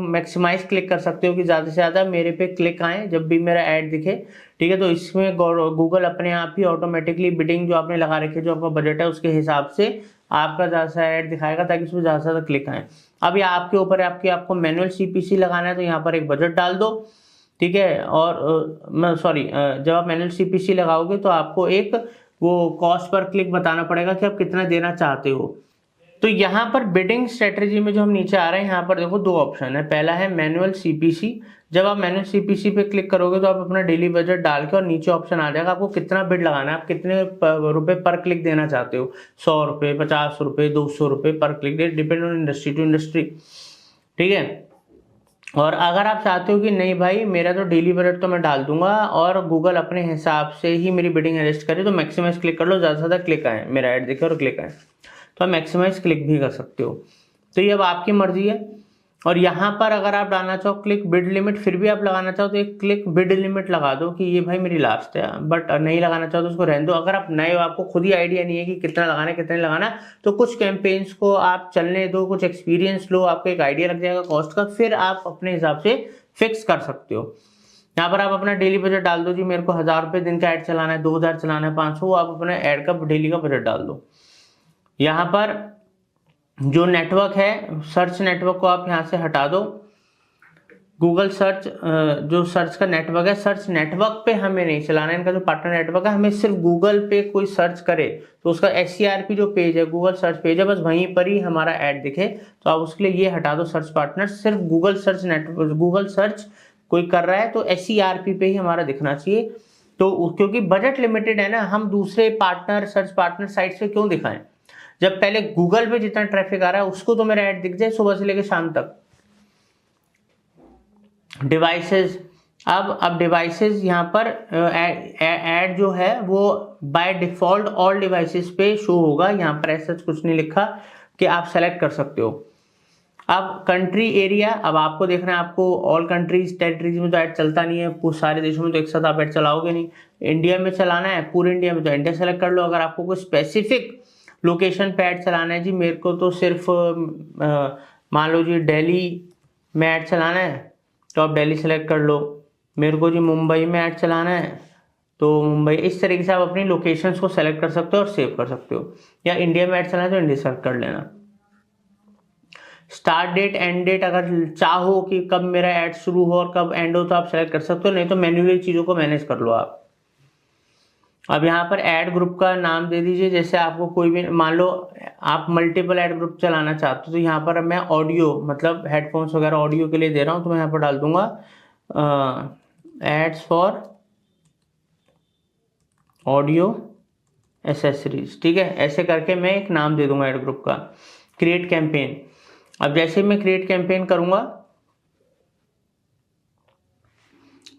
मैक्सिमाइज क्लिक कर सकते हो कि ज़्यादा से ज़्यादा मेरे पे क्लिक आए जब भी मेरा ऐड दिखे। ठीक है, तो इसमें गूगल अपने आप ही ऑटोमेटिकली बिडिंग जो आपने लगा रखी है, जो आपका बजट है उसके हिसाब से आपका ज़्यादा से ऐड दिखाएगा ताकि उसमें ज़्यादा से ज़्यादा क्लिक आए। अब ये आपके ऊपर है, आपको मैनुअल सीपीसी लगाना है तो यहाँ पर एक बजट डाल दो। ठीक है, और जब आप मैनुअल सीपीसी लगाओगे तो आपको एक वो कॉस्ट पर क्लिक बताना पड़ेगा कि आप कितना देना चाहते हो। तो यहाँ पर बिडिंग स्ट्रेटेजी में जो हम नीचे आ रहे हैं, यहाँ पर देखो 2 ऑप्शन है। पहला है मैनुअल सीपीसी। जब आप मैनुअल सीपीसी पे क्लिक करोगे तो आप अपना डेली बजट डाल के और नीचे ऑप्शन आ जाएगा आपको कितना बिड लगाना है, आप कितने रुपए पर क्लिक देना चाहते हो, 100 रुपये, 50 रुपये, 200 रुपये पर click, depend on industry to industry. ठीक है, और अगर आप चाहते हो कि नहीं भाई मेरा तो डेली बजट तो मैं डाल दूंगा और गूगल अपने हिसाब से ही मेरी बिडिंग एडजस्ट करे, तो मैक्सिमाइज क्लिक कर लो, ज़्यादा से ज़्यादा क्लिक आए, मेरा ऐड दिखे और क्लिक आए, तो आप मैक्सिमाइज क्लिक भी कर सकते हो। तो ये अब आपकी मर्जी है। और यहाँ पर अगर आप डालना चाहो क्लिक बिड लिमिट, फिर भी आप लगाना चाहो तो एक क्लिक बिड लिमिट लगा दो कि ये भाई मेरी लास्ट है, बट नहीं लगाना चाहो तो उसको रहने दो। अगर आप नए हो, आपको खुद ही आइडिया नहीं है कि कितना लगाना है कितना नहीं लगाना, तो कुछ कैंपेन्स को आप चलने दो, कुछ एक्सपीरियंस लो, आपको एक आइडिया लग जाएगा कॉस्ट का, फिर आप अपने हिसाब से फिक्स कर सकते हो। यहाँ पर आप अपना डेली बजट डाल दो, जी मेरे को 1000 रुपये दिन का ऐड चलाना है, 2000 चलाना है, 500, आप अपने ऐड का डेली का बजट डाल दो। यहाँ पर जो नेटवर्क है, सर्च नेटवर्क को आप यहाँ से हटा दो। गूगल सर्च, जो सर्च का नेटवर्क है, सर्च नेटवर्क पे हमें नहीं चलाना है, इनका जो पार्टनर नेटवर्क है, हमें सिर्फ गूगल पे कोई सर्च करे तो उसका SERP जो पेज है, गूगल सर्च पेज है, बस वहीं पर ही हमारा ऐड दिखे। तो आप उसके लिए ये हटा दो सर्च पार्टनर, सिर्फ Google search network, Google search कोई कर रहा है तो SERP पे ही हमारा दिखना चाहिए। तो क्योंकि बजट लिमिटेड है ना, हम दूसरे पार्टनर, सर्च पार्टनर साइट से क्यों दिखाएं, जब पहले गूगल पे जितना ट्रैफिक आ रहा है उसको तो मेरा ऐड दिख जाए सुबह से लेकर शाम तक। डिवाइसेस, अब डिवाइसेस यहाँ पर ऐड जो है वो बाय डिफॉल्ट ऑल डिवाइसेस पे शो होगा। यहाँ पर ऐसा कुछ नहीं लिखा कि आप सेलेक्ट कर सकते हो। अब कंट्री एरिया, अब आपको देखना है, आपको ऑल कंट्रीज टेरिटरीज में तो ऐड चलता नहीं है, सारे देशों में तो एक साथ आप ऐड चलाओगे नहीं। इंडिया में चलाना है, पूरे इंडिया में तो इंडिया सेलेक्ट कर लो। अगर आपको कोई स्पेसिफिक लोकेशन पे ऐड चलाना है, जी मेरे को तो सिर्फ मान लो जी दिल्ली में ऐड चलाना है तो आप दिल्ली सेलेक्ट कर लो। मेरे को जी मुंबई में ऐड चलाना है तो मुंबई। इस तरीके से आप अपनी लोकेशंस को सेलेक्ट कर सकते हो और सेव कर सकते हो। या इंडिया में ऐड चलाना है तो इंडिया सेलेक्ट कर लेना। स्टार्ट डेट एंड डेट, अगर चाहो कि कब मेरा ऐड शुरू हो और कब एंड हो तो आप सेलेक्ट कर सकते हो, नहीं तो मैन्युअली चीज़ों को मैनेज कर लो आप। अब यहाँ पर ऐड ग्रुप का नाम दे दीजिए, जैसे आपको कोई भी, मान लो आप मल्टीपल ऐड ग्रुप चलाना चाहते हो तो यहाँ पर मैं ऑडियो, मतलब हेडफोन्स वगैरह ऑडियो के लिए दे रहा हूँ, तो मैं यहाँ पर डाल दूंगा एड्स फॉर ऑडियो एसेसरीज। ठीक है, ऐसे करके मैं एक नाम दे दूंगा ऐड ग्रुप का। क्रिएट कैंपेन, अब जैसे मैं क्रिएट कैंपेन करूंगा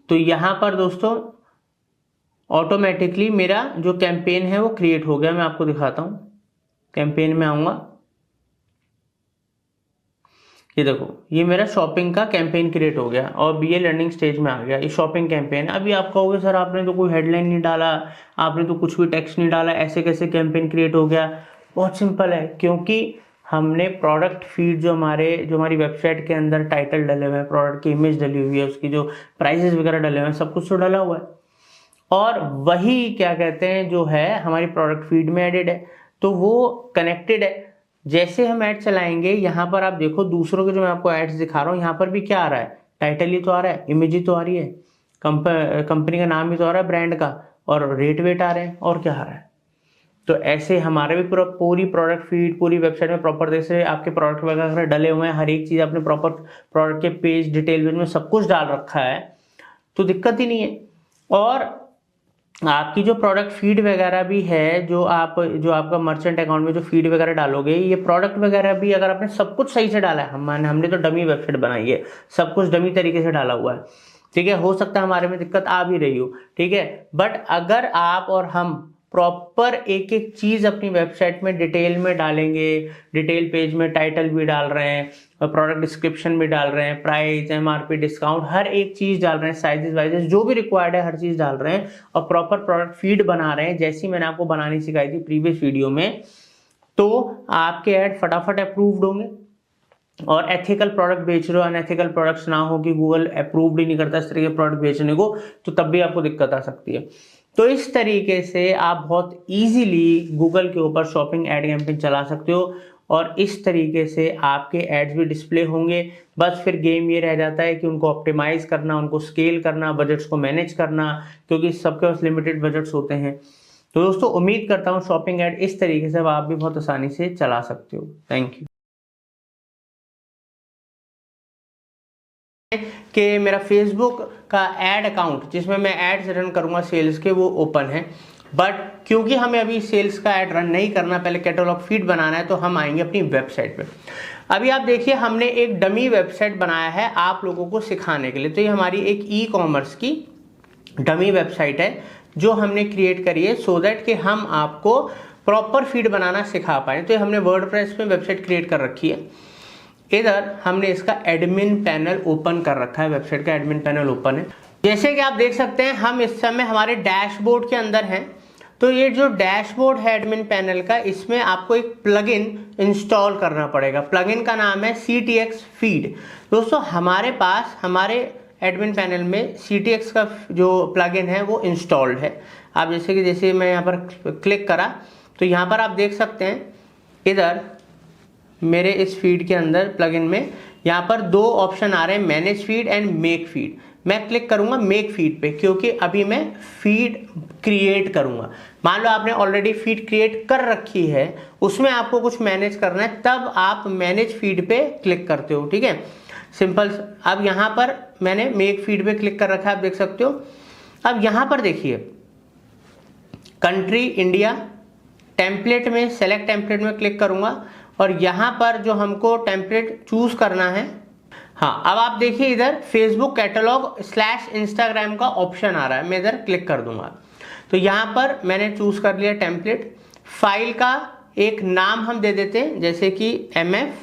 तो यहाँ पर दोस्तों ऑटोमेटिकली मेरा जो कैंपेन है वो क्रिएट हो गया। मैं आपको दिखाता हूँ, कैंपेन में आऊँगा, ये देखो ये मेरा शॉपिंग का कैंपेन क्रिएट हो गया और BA लर्निंग स्टेज में आ गया। ये शॉपिंग कैंपेन। अभी आप कहोगे सर आपने तो कोई हेडलाइन नहीं डाला, आपने तो कुछ भी टेक्स्ट नहीं डाला, ऐसे कैसे कैंपेन क्रिएट हो गया? बहुत सिंपल है, क्योंकि हमने प्रोडक्ट फीड जो हमारी वेबसाइट के अंदर टाइटल डले हुए हैं, प्रोडक्ट की इमेज डली हुई है, उसकी जो प्राइसेस वगैरह डले हुए हैं, सब कुछ तो डला हुआ है, और वही क्या कहते हैं जो है हमारी प्रोडक्ट फीड में एडेड है, तो वो कनेक्टेड है। जैसे हम ऐड चलाएंगे, यहाँ पर आप देखो दूसरों के जो मैं आपको एड्स दिखा रहा हूँ, यहाँ पर भी क्या आ रहा है, टाइटल ही तो आ रहा है, इमेज ही तो आ रही है, कंपनी का नाम ही तो आ रहा है, ब्रांड का, और रेट वेट आ रहे हैं, और क्या आ रहा है। तो ऐसे हमारे भी पूरी प्रोडक्ट फीड, पूरी वेबसाइट में प्रॉपर जैसे आपके प्रोडक्ट वगैरह डले हुए हैं, हर एक चीज़ आपने प्रॉपर प्रोडक्ट के पेज डिटेल में सब कुछ डाल रखा है, तो दिक्कत ही नहीं है। और आपकी जो प्रोडक्ट फीड वगैरह भी है, जो आपका मर्चेंट अकाउंट में जो फीड वगैरह डालोगे, ये प्रोडक्ट वगैरह भी अगर आपने सब कुछ सही से डाला है, हमने तो डमी वेबसाइट बनाई है, सब कुछ डमी तरीके से डाला हुआ है, ठीक है। हो सकता है हमारे में दिक्कत आ भी रही हो, ठीक है, बट अगर आप और हम प्रॉपर एक एक चीज अपनी वेबसाइट में डिटेल में डालेंगे, डिटेल पेज में टाइटल भी डाल रहे हैं, प्रोडक्ट डिस्क्रिप्शन भी डाल रहे हैं, प्राइस, MRP, डिस्काउंट, हर एक चीज डाल रहे हैं, साइजेस वाइजेस जो भी रिक्वायर्ड है हर चीज डाल रहे हैं, और प्रॉपर प्रोडक्ट फीड बना रहे हैं जैसी मैंने आपको बनानी सिखाई थी प्रीवियस वीडियो में, तो आपके ऐड फटाफट अप्रूव्ड होंगे। और एथिकल प्रोडक्ट बेच रहे हो, अनएथिकल प्रोडक्ट्स ना हो कि गूगल अप्रूव्ड ही नहीं करता इस तरह के प्रोडक्ट बेचने को, तो तब भी आपको दिक्कत आ सकती है। तो इस तरीके से आप बहुत इजीली गूगल के ऊपर शॉपिंग एड कैंपेन चला सकते हो, और इस तरीके से आपके एड्स भी डिस्प्ले होंगे। बस फिर गेम ये रह जाता है कि उनको ऑप्टिमाइज करना, उनको स्केल करना, बजट्स को मैनेज करना, क्योंकि सबके पास लिमिटेड बजट्स होते हैं। तो दोस्तों उम्मीद करता हूँ शॉपिंग एड इस तरीके से आप भी बहुत आसानी से चला सकते हो। Thank you. कि मेरा फेसबुक का एड अकाउंट जिसमें मैं एड्स रन करूंगा सेल्स के, वो ओपन है, बट क्योंकि हमें अभी सेल्स का एड रन नहीं करना, पहले कैटलॉग फीड बनाना है, तो हम आएंगे अपनी वेबसाइट पे। अभी आप देखिए हमने एक डमी वेबसाइट बनाया है आप लोगों को सिखाने के लिए। तो ये हमारी एक ई-कॉमर्स की डमी वेबसाइट है जो हमने क्रिएट करी है, सो दैट कि हम आपको प्रॉपर फीड बनाना सिखा पाए। तो हमने वर्डप्रेस में वेबसाइट क्रिएट कर रखी है। इधर हमने इसका एडमिन पैनल ओपन कर रखा है, वेबसाइट का एडमिन पैनल ओपन है। जैसे कि आप देख सकते हैं हम इस समय हमारे डैशबोर्ड के अंदर हैं। तो ये जो डैशबोर्ड है एडमिन पैनल का, इसमें आपको एक प्लगइन इंस्टॉल करना पड़ेगा। प्लगइन का नाम है CTX फीड। दोस्तों हमारे पास हमारे एडमिन पैनल में CTX का जो प्लगइन है वो इंस्टॉल्ड है। आप जैसे मैं यहाँ पर क्लिक करा तो यहाँ पर आप देख सकते हैं इधर मेरे इस फीड के अंदर प्लगइन में यहाँ पर दो ऑप्शन आ रहे हैं, manage feed and make feed. मैं क्लिक करूंगा मेक फीड पे, क्योंकि अभी मैं फीड क्रिएट करूंगा। मान लो आपने ऑलरेडी फीड क्रिएट कर रखी है, उसमें आपको कुछ मैनेज करना है, तब आप मैनेज फीड पे क्लिक करते हो, ठीक है, सिंपल। अब यहाँ पर मैंने मेक फीड पे क्लिक कर रखा है, आप देख सकते हो। अब यहाँ पर देखिए कंट्री इंडिया, टेम्पलेट में सेलेक्ट टेम्पलेट में क्लिक करूंगा और यहाँ पर जो हमको टेम्पलेट चूज करना है, हाँ, अब आप देखिए इधर फेसबुक कैटलॉग / इंस्टाग्राम का ऑप्शन आ रहा है। मैं इधर क्लिक कर दूंगा तो यहाँ पर मैंने चूज कर लिया टेम्पलेट। फाइल का एक नाम हम दे देते हैं, जैसे कि MF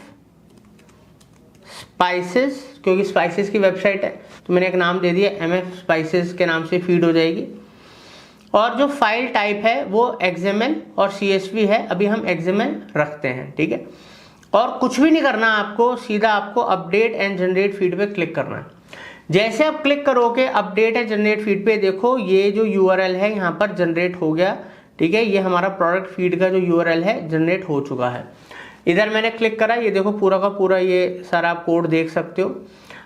स्पाइसेस, क्योंकि स्पाइसेस की वेबसाइट है तो मैंने एक नाम दे दिया MF स्पाइसेस के नाम से फीड हो जाएगी। और जो फाइल टाइप है वो XML और CSV है, अभी हम XML रखते हैं, ठीक है। और कुछ भी नहीं करना आपको, सीधा आपको अपडेट एंड जनरेट फीड पे क्लिक करना है। जैसे आप क्लिक करोगे अपडेट एंड जनरेट फीड पे, देखो ये जो URL है यहाँ पर जनरेट हो गया, ठीक है। ये हमारा प्रोडक्ट फीड का जो URL है जनरेट हो चुका है। इधर मैंने क्लिक करा, ये देखो पूरा का पूरा ये सारा आप कोड देख सकते हो।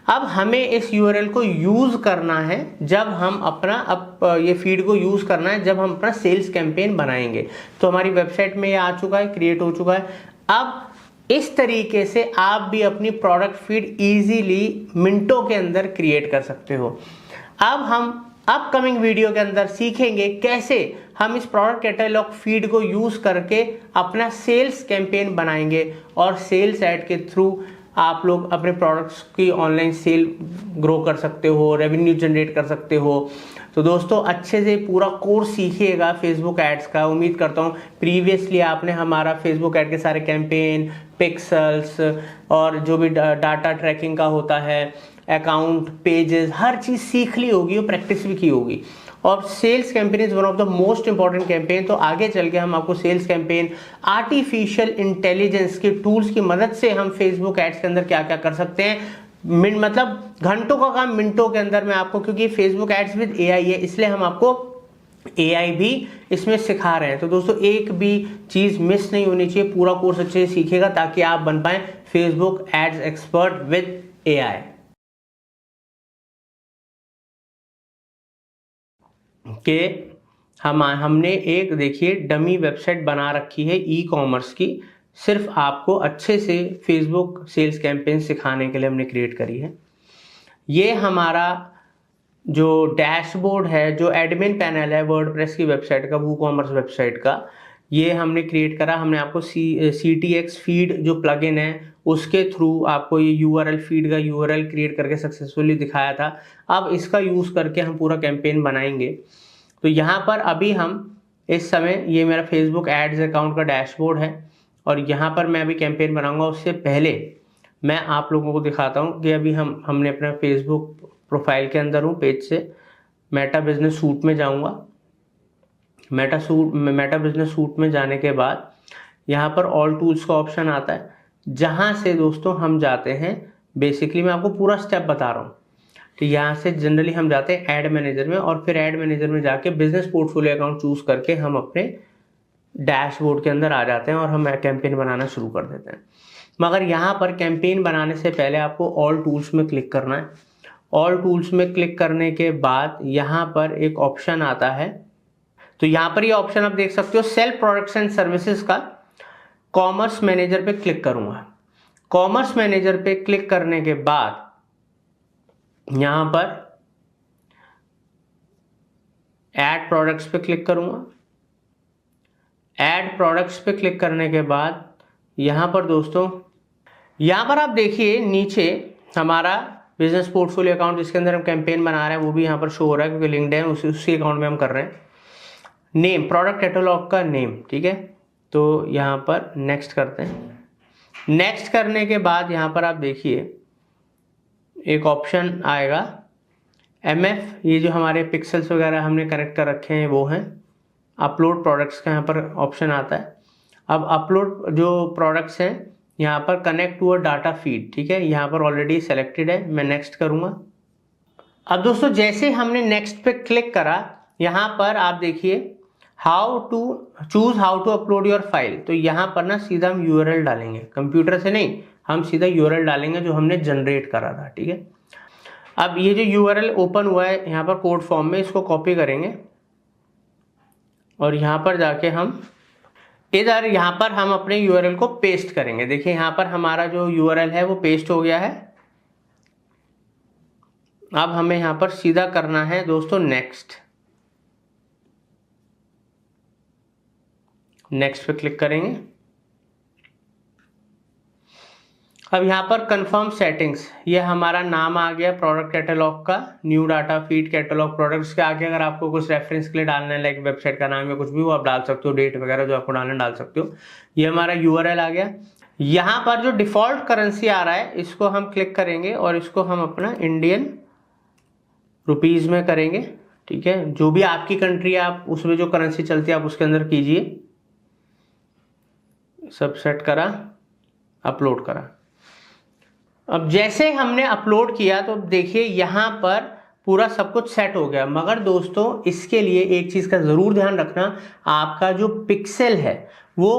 अब हमें इस URL को यूज करना है जब हम अपना ये फीड को यूज करना है जब हम अपना सेल्स कैंपेन बनाएंगे। तो हमारी वेबसाइट में ये आ चुका है, क्रिएट हो चुका है। अब इस तरीके से आप भी अपनी प्रोडक्ट फीड इजीली मिनटों के अंदर क्रिएट कर सकते हो। अब हम अपकमिंग वीडियो के अंदर सीखेंगे कैसे हम इस प्रोडक्ट कैटलॉग फीड को यूज करके अपना सेल्स कैंपेन बनाएंगे और सेल्स ऐड के थ्रू आप लोग अपने प्रोडक्ट्स की ऑनलाइन सेल ग्रो कर सकते हो, रेवेन्यू जनरेट कर सकते हो। तो दोस्तों अच्छे से पूरा कोर्स सीखिएगा फेसबुक एड्स का। उम्मीद करता हूँ प्रीवियसली आपने हमारा फेसबुक एड के सारे कैंपेन, पिक्सल्स और जो भी डाटा ट्रैकिंग का होता है, अकाउंट, पेजेस, हर चीज़ सीख ली होगी और प्रैक्टिस भी की होगी। और sales campaign is one of the most important campaign. तो आगे चल के हम आपको सेल्स कैंपेन, आर्टिफिशियल इंटेलिजेंस के टूल्स की मदद से हम फेसबुक एड्स के अंदर क्या क्या कर सकते हैं, मतलब घंटों का काम मिनटों के अंदर मैं आपको, क्योंकि फेसबुक एड्स विद AI है इसलिए हम आपको AI भी इसमें सिखा रहे हैं। तो दोस्तों एक भी चीज मिस नहीं होनी चाहिए, पूरा कोर्स अच्छे से सीखेगा ताकि आप बन पाए Facebook ads expert with AI। के हमने एक देखिए डमी वेबसाइट बना रखी है ई-कॉमर्स की, सिर्फ आपको अच्छे से फेसबुक सेल्स कैंपेन सिखाने के लिए हमने क्रिएट करी है। ये हमारा जो डैशबोर्ड है, जो एडमिन पैनल है वर्डप्रेस की वेबसाइट का, वूकॉमर्स वेबसाइट का, ये हमने क्रिएट करा। हमने आपको CTX फीड जो प्लगइन है उसके थ्रू आपको ये URL फीड का URL क्रिएट करके सक्सेसफुली दिखाया था। अब इसका यूज़ करके हम पूरा कैंपेन बनाएंगे। तो यहाँ पर अभी हम इस समय, ये मेरा फेसबुक एड्स अकाउंट का डैशबोर्ड है और यहाँ पर मैं अभी कैंपेन बनाऊंगा। उससे पहले मैं आप लोगों को दिखाता हूँ कि अभी हमने अपना फेसबुक प्रोफाइल के अंदर हूँ, पेज से मेटा बिजनेस सूट में जाऊँगा। मेटा बिजनेस सूट में जाने के बाद यहाँ पर ऑल टूल्स का ऑप्शन आता है, जहाँ से दोस्तों हम जाते हैं, बेसिकली मैं आपको पूरा स्टेप बता रहा हूँ। तो यहाँ से जनरली हम जाते हैं ऐड मैनेजर में और फिर ऐड मैनेजर में जाके बिजनेस पोर्टफोलियो अकाउंट चूज करके हम अपने डैशबोर्ड के अंदर आ जाते हैं और हम कैंपेन बनाना शुरू कर देते हैं। मगर यहाँ पर कैंपेन बनाने से पहले आपको ऑल टूल्स में क्लिक करना है। ऑल टूल्स में क्लिक करने के बाद यहाँ पर एक ऑप्शन आता है, तो यहाँ पर ये ऑप्शन आप देख सकते हो सेल प्रोडक्ट्स एंड सर्विसेज का। कॉमर्स मैनेजर पे क्लिक करूंगा। कॉमर्स मैनेजर पे क्लिक करने के बाद यहां पर ऐड प्रोडक्ट्स पे क्लिक करूंगा। ऐड प्रोडक्ट्स पे क्लिक करने के बाद यहां पर दोस्तों, यहां पर आप देखिए नीचे हमारा बिजनेस पोर्टफोलियो अकाउंट जिसके अंदर हम कैंपेन बना रहे हैं वो भी यहां पर शो हो रहा है, क्योंकि लिंक्डइन उसी अकाउंट में हम कर रहे हैं। नेम, प्रोडक्ट कैटलॉग का नेम, ठीक है। तो यहाँ पर नेक्स्ट करते हैं। नेक्स्ट करने के बाद यहाँ पर आप देखिए एक ऑप्शन आएगा MF, ये जो हमारे पिक्सल्स वगैरह हमने कनेक्ट कर रखे हैं वो हैं। अपलोड प्रोडक्ट्स का यहाँ पर ऑप्शन आता है। अब अपलोड जो प्रोडक्ट्स हैं यहाँ पर connect to a data feed, ठीक है, यहाँ पर ऑलरेडी सेलेक्टेड है, मैं नेक्स्ट करूँगा। अब दोस्तों जैसे हमने नेक्स्ट पे क्लिक करा, यहाँ पर आप देखिए how to upload your file, तो यहाँ पर ना सीधा हम URL डालेंगे, कंप्यूटर से नहीं, हम सीधा URL डालेंगे जो हमने जनरेट करा था, ठीक है। अब ये जो URL ओपन हुआ है यहाँ पर कोड फॉर्म में, इसको कॉपी करेंगे और यहाँ पर जाके हम इधर यहाँ पर हम अपने URL को पेस्ट करेंगे। देखिए यहाँ पर हमारा जो URL है वो पेस्ट हो गया है। अब हमें यहाँ पर सीधा करना है दोस्तों नेक्स्ट पे क्लिक करेंगे। अब यहाँ पर कंफर्म सेटिंग्स, ये हमारा नाम आ गया प्रोडक्ट कैटलॉग का, new data feed catalogue products के आगे अगर आपको कुछ रेफरेंस के लिए डालना है, लाइक वेबसाइट का नाम या कुछ भी, वो आप डाल सकते हो, डेट वगैरह जो आपको डालना डाल सकते हो। ये हमारा URL आ गया। यहाँ पर जो डिफॉल्ट करेंसी आ रहा है इसको हम क्लिक करेंगे और इसको हम अपना इंडियन रुपीज़ में करेंगे, ठीक है। जो भी आपकी कंट्री है आप उसमें जो करेंसी चलती है आप उसके अंदर कीजिए। सब सेट करा, अपलोड करा। अब जैसे हमने अपलोड किया तो देखिए यहाँ पर पूरा सब कुछ सेट हो गया। मगर दोस्तों इसके लिए एक चीज़ का ज़रूर ध्यान रखना, आपका जो पिक्सल है वो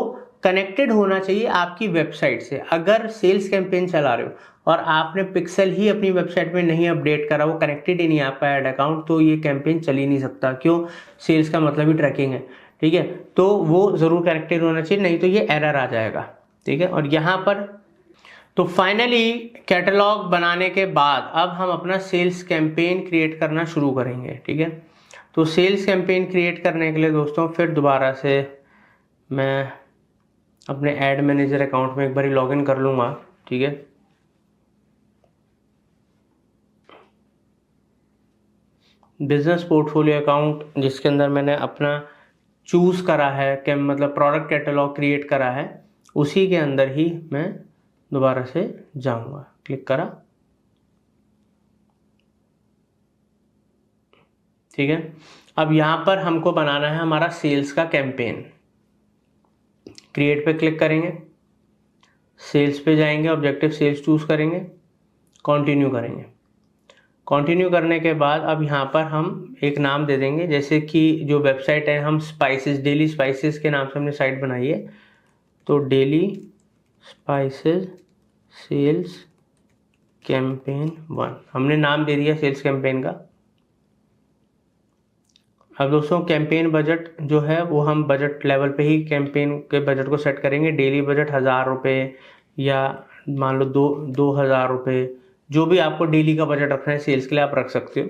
कनेक्टेड होना चाहिए आपकी वेबसाइट से। अगर सेल्स कैंपेन चला रहे हो और आपने पिक्सल ही अपनी वेबसाइट में नहीं अपडेट करा, वो कनेक्टेड ही नहीं आपका ऐड अकाउंट, तो ये कैंपेन चल ही नहीं सकता। क्यों? सेल्स का मतलब ही ट्रैकिंग है, ठीक है। तो वो ज़रूर कनेक्टेड होना चाहिए, नहीं तो ये एरर आ जाएगा, ठीक है। और यहाँ पर तो फाइनली कैटलॉग बनाने के बाद अब हम अपना सेल्स कैंपेन क्रिएट करना शुरू करेंगे, ठीक है। तो सेल्स कैंपेन क्रिएट करने के लिए दोस्तों फिर दोबारा से मैं अपने एड मैनेजर अकाउंट में एक बार लॉगिन कर लूँगा, ठीक है। बिजनेस पोर्टफोलियो अकाउंट जिसके अंदर मैंने अपना चूज़ करा है, क्या मतलब प्रोडक्ट कैटलॉग क्रिएट करा है, उसी के अंदर ही मैं दोबारा से जाऊंगा। क्लिक करा, ठीक है। अब यहाँ पर हमको बनाना है हमारा सेल्स का कैंपेन। क्रिएट पे क्लिक करेंगे, सेल्स पे जाएंगे, ऑब्जेक्टिव सेल्स चूज करेंगे, कंटिन्यू करेंगे। कंटिन्यू करने के बाद अब यहाँ पर हम एक नाम दे देंगे, जैसे कि जो वेबसाइट है हम स्पाइसेस, डेली स्पाइसेस के नाम से हमने साइट बनाई है, तो डेली स्पाइसेस सेल्स कैंपेन 1 हमने नाम दे दिया सेल्स कैंपेन का। अब दोस्तों कैंपेन बजट जो है वो हम बजट लेवल पे ही कैंपेन के बजट को सेट करेंगे। डेली बजट 1000 रुपये या मान लो 2000 रुपये, जो भी आपको डेली का बजट रखना है सेल्स के लिए आप रख सकते हो।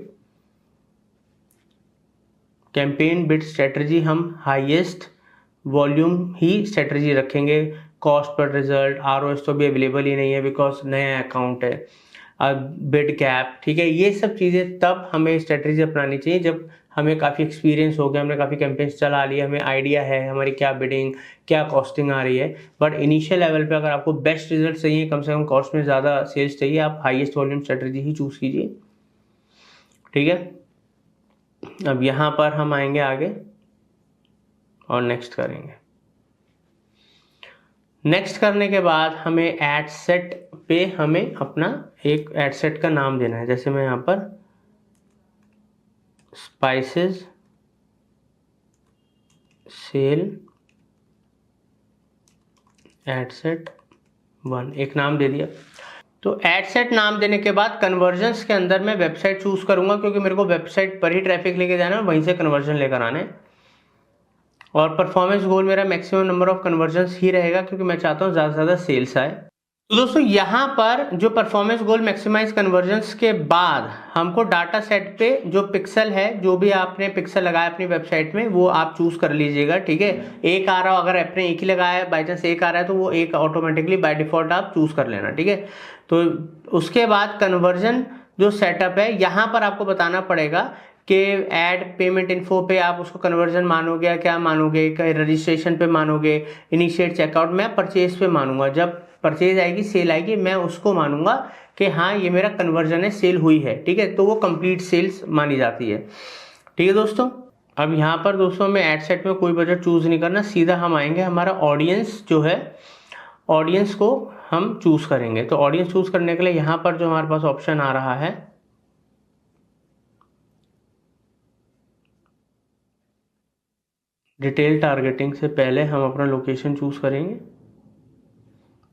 कैंपेन बिड स्ट्रेटजी हम हाईएस्ट वॉल्यूम ही स्ट्रेटजी रखेंगे। कॉस्ट पर रिजल्ट, ROS तो भी अवेलेबल ही नहीं है बिकॉज नया अकाउंट है। बिड कैप, ठीक है। ये सब चीज़ें तब हमें स्ट्रेटजी अपनानी चाहिए जब हमें काफ़ी एक्सपीरियंस हो गया, हमने काफ़ी कैंपेन्स चला लिया, हमें आइडिया है हमारी क्या बिडिंग क्या कॉस्टिंग आ रही है। बट इनिशियल लेवल पे अगर आपको बेस्ट रिजल्ट चाहिए, कम से कम कॉस्ट में ज़्यादा सेल्स चाहिए, आप हाईएस्ट वॉल्यूम स्ट्रेटजी ही चूज़ कीजिए, ठीक है। अब यहाँ पर हम आएंगे आगे और नेक्स्ट करेंगे। नेक्स्ट करने के बाद हमें एड सेट पे हमें अपना एक एड सेट का नाम देना है। जैसे मैं यहाँ पर स्पाइसेस सेल एड सेट 1 एक नाम दे दिया। तो एड सेट नाम देने के बाद कन्वर्जन्स के अंदर मैं वेबसाइट चूज करूंगा, क्योंकि मेरे को वेबसाइट पर ही ट्रैफिक लेके जाना है, वहीं से कन्वर्जन लेकर आने। और परफॉर्मेंस गोल मेरा मैक्सिमम नंबर ऑफ कन्वर्जन्स ही रहेगा, क्योंकि मैं चाहता हूँ ज़्यादा से ज़्यादा सेल्स आए। तो दोस्तों यहाँ पर जो परफॉर्मेंस गोल मैक्सिमाइज कन्वर्जन्स के बाद हमको डाटा सेट पे जो पिक्सल है, जो भी आपने पिक्सल लगाया अपनी वेबसाइट में, वो आप चूज कर लीजिएगा, ठीक है। एक आ रहा हो, अगर आपने एक ही लगाया है, बाई चांस एक आ रहा है, तो वो एक ऑटोमेटिकली बाय डिफॉल्ट आप चूज कर लेना, ठीक है। तो उसके बाद कन्वर्जन जो सेटअप है, यहाँ पर आपको बताना पड़ेगा कि ऐड पेमेंट इन्फो पे आप उसको कन्वर्जन मानोगे या क्या मानोगे, कहीं रजिस्ट्रेशन पे मानोगे, इनिशिएट चेकआउट, मैं परचेज पे मानूंगा। जब परचेज आएगी, सेल आएगी, मैं उसको मानूंगा कि हाँ ये मेरा कन्वर्जन है, सेल हुई है, ठीक है, तो वो कंप्लीट सेल्स मानी जाती है। ठीक है दोस्तों, अब यहाँ पर दोस्तों में एड सेट में कोई बजट चूज नहीं करना, सीधा हम आएंगे, हमारा ऑडियंस जो है, ऑडियंस को हम चूज करेंगे। तो ऑडियंस चूज करने के लिए यहाँ पर जो हमारे पास ऑप्शन आ रहा है, डिटेल टारगेटिंग से पहले हम अपना लोकेशन चूज करेंगे।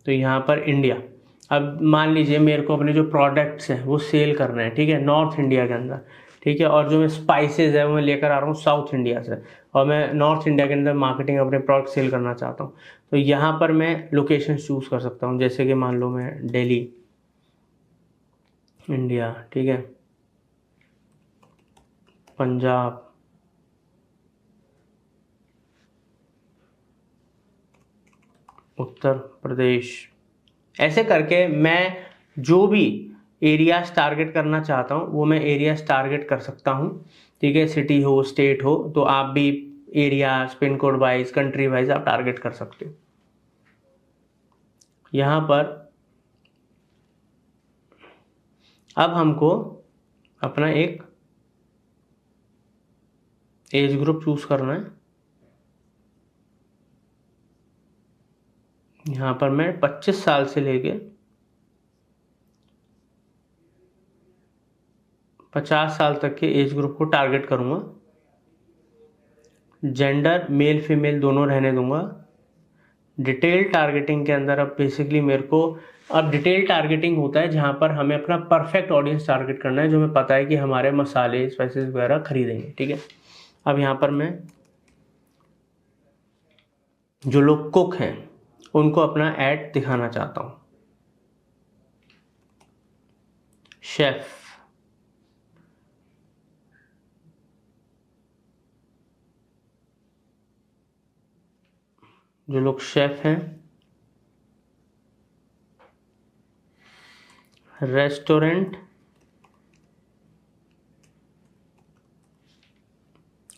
तो यहाँ पर इंडिया, अब मान लीजिए मेरे को अपने जो प्रोडक्ट्स हैं वो सेल करना है, ठीक है, नॉर्थ इंडिया के अंदर, ठीक है, और जो मैं स्पाइसेस है वो मैं लेकर आ रहा हूँ साउथ इंडिया से, और मैं नॉर्थ इंडिया के अंदर मार्केटिंग अपने प्रोडक्ट सेल करना चाहता हूँ। तो यहाँ पर मैं लोकेशन चूज कर सकता हूँ, जैसे कि मान लो मैं दिल्ली, इंडिया, ठीक है, पंजाब, उत्तर प्रदेश, ऐसे करके मैं जो भी एरियाज टारगेट करना चाहता हूँ वो मैं एरियाज टारगेट कर सकता हूँ। ठीक है, सिटी हो, स्टेट हो, तो आप भी areas, pin code wise, country wise आप टारगेट कर सकते हो। यहाँ पर अब हमको अपना एक एज ग्रुप चूज करना है। यहाँ पर मैं 25 साल से लेके 50 साल तक के एज ग्रुप को टारगेट करूँगा। जेंडर मेल फीमेल दोनों रहने दूंगा। डिटेल टारगेटिंग के अंदर अब बेसिकली मेरे को, अब डिटेल टारगेटिंग होता है जहाँ पर हमें अपना परफेक्ट ऑडियंस टारगेट करना है, जो हमें पता है कि हमारे मसाले, स्पाइसेस वगैरह खरीदेंगे। ठीक है, अब यहाँ पर मैं जो लोग कुक हैं उनको अपना ऐड दिखाना चाहता हूँ। शेफ, जो लोग शेफ हैं, रेस्टोरेंट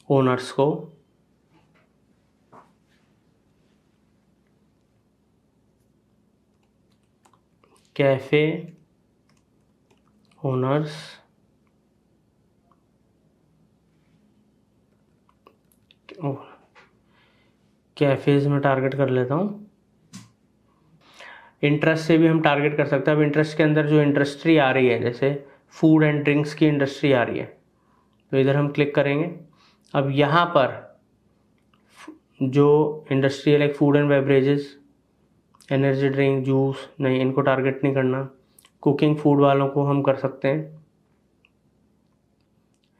ओनर्स को, कैफे ओनर्स, कैफेज में टारगेट कर लेता हूँ। इंटरेस्ट से भी हम टारगेट कर सकते हैं। अब इंटरेस्ट के अंदर जो इंडस्ट्री आ रही है, जैसे फूड एंड ड्रिंक्स की इंडस्ट्री आ रही है, तो इधर हम क्लिक करेंगे। अब यहाँ पर जो इंडस्ट्री है, like food and beverages, energy drink, juice, नहीं, इनको टारगेट नहीं करना। कुकिंग फूड वालों को हम कर सकते हैं,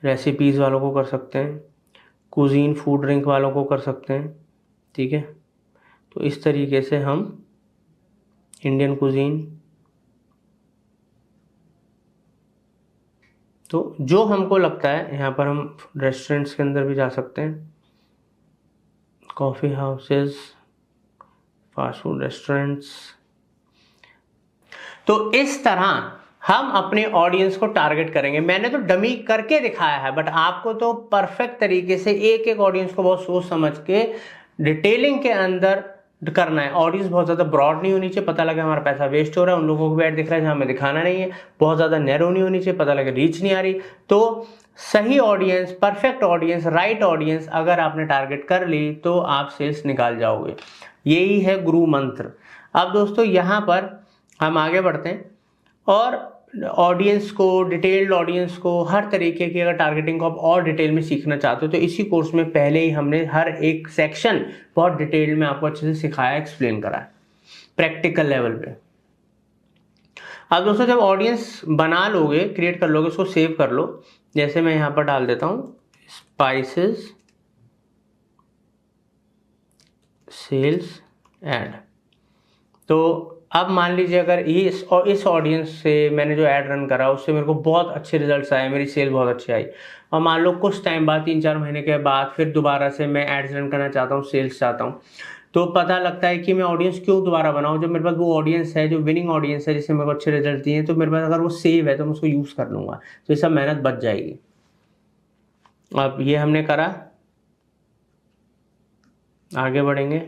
रेसिपीज़ वालों को कर सकते हैं, कुजीन फूड ड्रिंक वालों को कर सकते हैं। ठीक है, तो इस तरीके से हम इंडियन कुजीन, तो जो हमको लगता है, यहाँ पर हम रेस्टोरेंट्स के अंदर भी जा सकते हैं, coffee houses, fast food restaurants. तो इस तरह हम अपने ऑडियंस को टारगेट करेंगे। मैंने तो डमी करके दिखाया है, बट आपको तो परफेक्ट तरीके से एक एक ऑडियंस को बहुत सोच समझ के डिटेलिंग के अंदर करना है। ऑडियंस बहुत ज़्यादा ब्रॉड नहीं होनी चाहिए, पता लगे हमारा पैसा वेस्ट हो रहा है, उन लोगों को भी ऐड दिख रहा है जहाँ हमें दिखाना नहीं है। बहुत ज़्यादा नैरो नहीं होनी चाहिए, पता लगे रीच नहीं आ रही। तो सही audience, perfect audience, right audience अगर आपने टारगेट कर ली तो आप सेल्स निकाल जाओगे। यही है गुरु मंत्र। अब दोस्तों यहाँ पर हम आगे बढ़ते हैं, और ऑडियंस को, डिटेल्ड ऑडियंस को, हर तरीके की अगर टारगेटिंग को आप और डिटेल में सीखना चाहते हो तो इसी कोर्स में पहले ही हमने हर एक सेक्शन बहुत डिटेल में आपको अच्छे से सिखाया, एक्सप्लेन करा है प्रैक्टिकल लेवल पे। अब दोस्तों जब ऑडियंस बना लोगे, क्रिएट कर लोगे, उसको सेव कर लो। जैसे मैं यहाँ पर डाल देता हूँ स्पाइसेस सेल्स ऐड। तो अब मान लीजिए अगर इस ऑडियंस से मैंने जो ऐड रन करा उससे मेरे को बहुत अच्छे रिजल्ट्स आए, मेरी सेल बहुत अच्छी आई, और मान लो कुछ टाइम बाद, 3-4 महीने के बाद फिर दोबारा से मैं एड्स रन करना चाहता हूँ, सेल्स चाहता हूँ, तो पता लगता है कि मैं ऑडियंस क्यों दोबारा बनाऊँ। जब मेरे पास वो ऑडियंस है जो विनिंग ऑडियंस है, जिससे मेरे को अच्छे रिजल्ट दिए, तो मेरे पास अगर वो सेव है तो मैं उसको यूज़ कर लूँगा, तो ये सब मेहनत बच जाएगी। अब ये हमने करा, आगे बढ़ेंगे।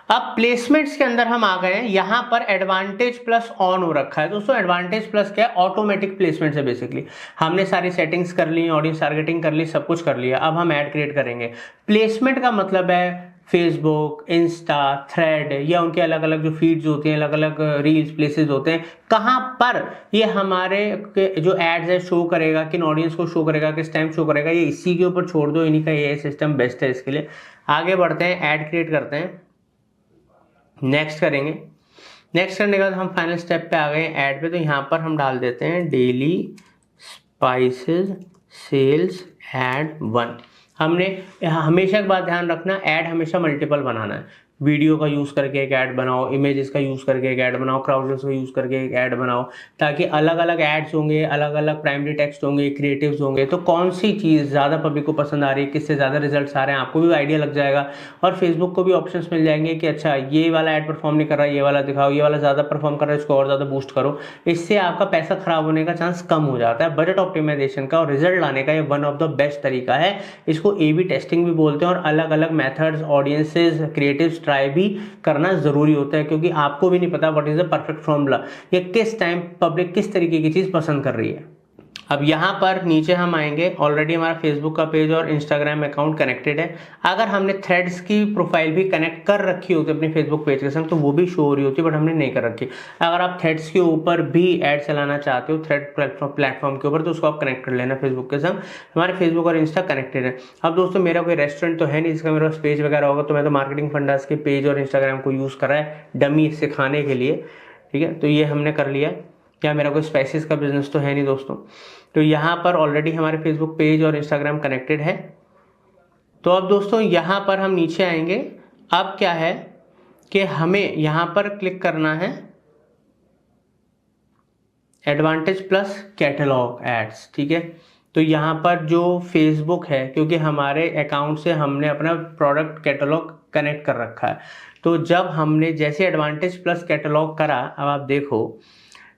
अब प्लेसमेंट्स के अंदर हम आ गए हैं, यहां पर एडवांटेज प्लस ऑन हो रखा है। दोस्तों एडवांटेज प्लस क्या है? ऑटोमेटिक प्लेसमेंट है बेसिकली। हमने सारी सेटिंग्स कर ली, ऑडियंस टारगेटिंग कर ली, सब कुछ कर लिया। अब हम ऐड क्रिएट करेंगे। प्लेसमेंट का मतलब है फेसबुक, इंस्टा, थ्रेड या उनके अलग अलग जो फीड्स होती हैं, अलग अलग रील्स प्लेसेस होते हैं, कहाँ पर ये हमारे जो एड्स है शो करेगा, किन ऑडियंस को शो करेगा, किस टाइम शो करेगा, ये इसी के ऊपर छोड़ दो। इन्हीं का ये सिस्टम बेस्ट है इसके लिए। आगे बढ़ते हैं, ऐड क्रिएट करते हैं, नेक्स्ट करेंगे। नेक्स्ट करने के बाद हम फाइनल स्टेप पे आ गए ऐड पे। तो यहाँ पर हम डाल देते हैं डेली स्पाइसेस सेल्स ऐड 1। हमने हमेशा एक बात ध्यान रखना, ऐड हमेशा मल्टीपल बनाना है। वीडियो का यूज़ करके एक ऐड बनाओ, इमेजेस का यूज़ करके एक ऐड बनाओ, क्राउडवर्ड्स का यूज़ करके एक ऐड बनाओ, ताकि अलग अलग ऐड्स होंगे, अलग अलग प्राइमरी टेक्स्ट होंगे, क्रिएटिव्स होंगे, तो कौन सी चीज़ ज़्यादा पब्लिक को पसंद आ रही है, किससे ज़्यादा रिजल्ट्स आ रहे हैं, आपको भी आइडिया लग जाएगा। और फेसबुक को भी ऑप्शंस मिल जाएंगे कि अच्छा ये वाला ऐड परफॉर्म नहीं कर रहा, ये वाला दिखाओ, ये वाला ज़्यादा परफॉर्म कर रहा है, इसको और ज़्यादा बूस्ट करो। इससे आपका पैसा खराब होने का चांस कम हो जाता है। बजट ऑप्टिमाइजेशन का और रिजल्ट लाने का ये वन ऑफ द बेस्ट तरीका है। इसको A/B टेस्टिंग भी बोलते हैं। और अलग अलग मेथड्स, ऑडियंसेस, क्रिएटिव्स ट्राई भी करना जरूरी होता है, क्योंकि आपको भी नहीं पता what is the perfect formula, ये किस टाइम पब्लिक किस तरीके की चीज पसंद कर रही है। अब यहाँ पर नीचे हम आएंगे, ऑलरेडी हमारा फेसबुक का पेज और इंस्टाग्राम अकाउंट कनेक्टेड है। अगर हमने थ्रेड्स की प्रोफाइल भी कनेक्ट कर रखी होती है अपने फेसबुक पेज के संग, तो वो भी शो हो रही होती है, बट हमने नहीं कर रखी। अगर आप थ्रेड्स के ऊपर भी ऐड चलाना चाहते हो, थ्रेड प्लेटफॉर्म के ऊपर, तो उसको आप कनेक्ट कर लेना फेसबुक के संग। हमारे फेसबुक और इंस्टा कनेक्टेड है। अब दोस्तों मेरा कोई रेस्टोरेंट तो है नहीं जिसका मेरा पेज वगैरह होगा, तो मैं तो मार्केटिंग फंडास के पेज और इंस्टाग्राम को यूज़ करा है डमी सिखाने के लिए, ठीक है। तो ये हमने कर लिया। क्या मेरा कोई स्पाइसेस का बिजनेस तो है नहीं दोस्तों। तो यहाँ पर ऑलरेडी हमारे फेसबुक पेज और इंस्टाग्राम कनेक्टेड है। तो अब दोस्तों यहाँ पर हम नीचे आएंगे। अब क्या है कि हमें यहाँ पर क्लिक करना है एडवांटेज प्लस कैटलॉग एड्स, ठीक है। तो यहाँ पर जो फेसबुक है, क्योंकि हमारे अकाउंट से हमने अपना प्रोडक्ट कैटलॉग कनेक्ट कर रखा है, तो जब हमने जैसे एडवांटेज प्लस कैटलॉग करा, अब आप देखो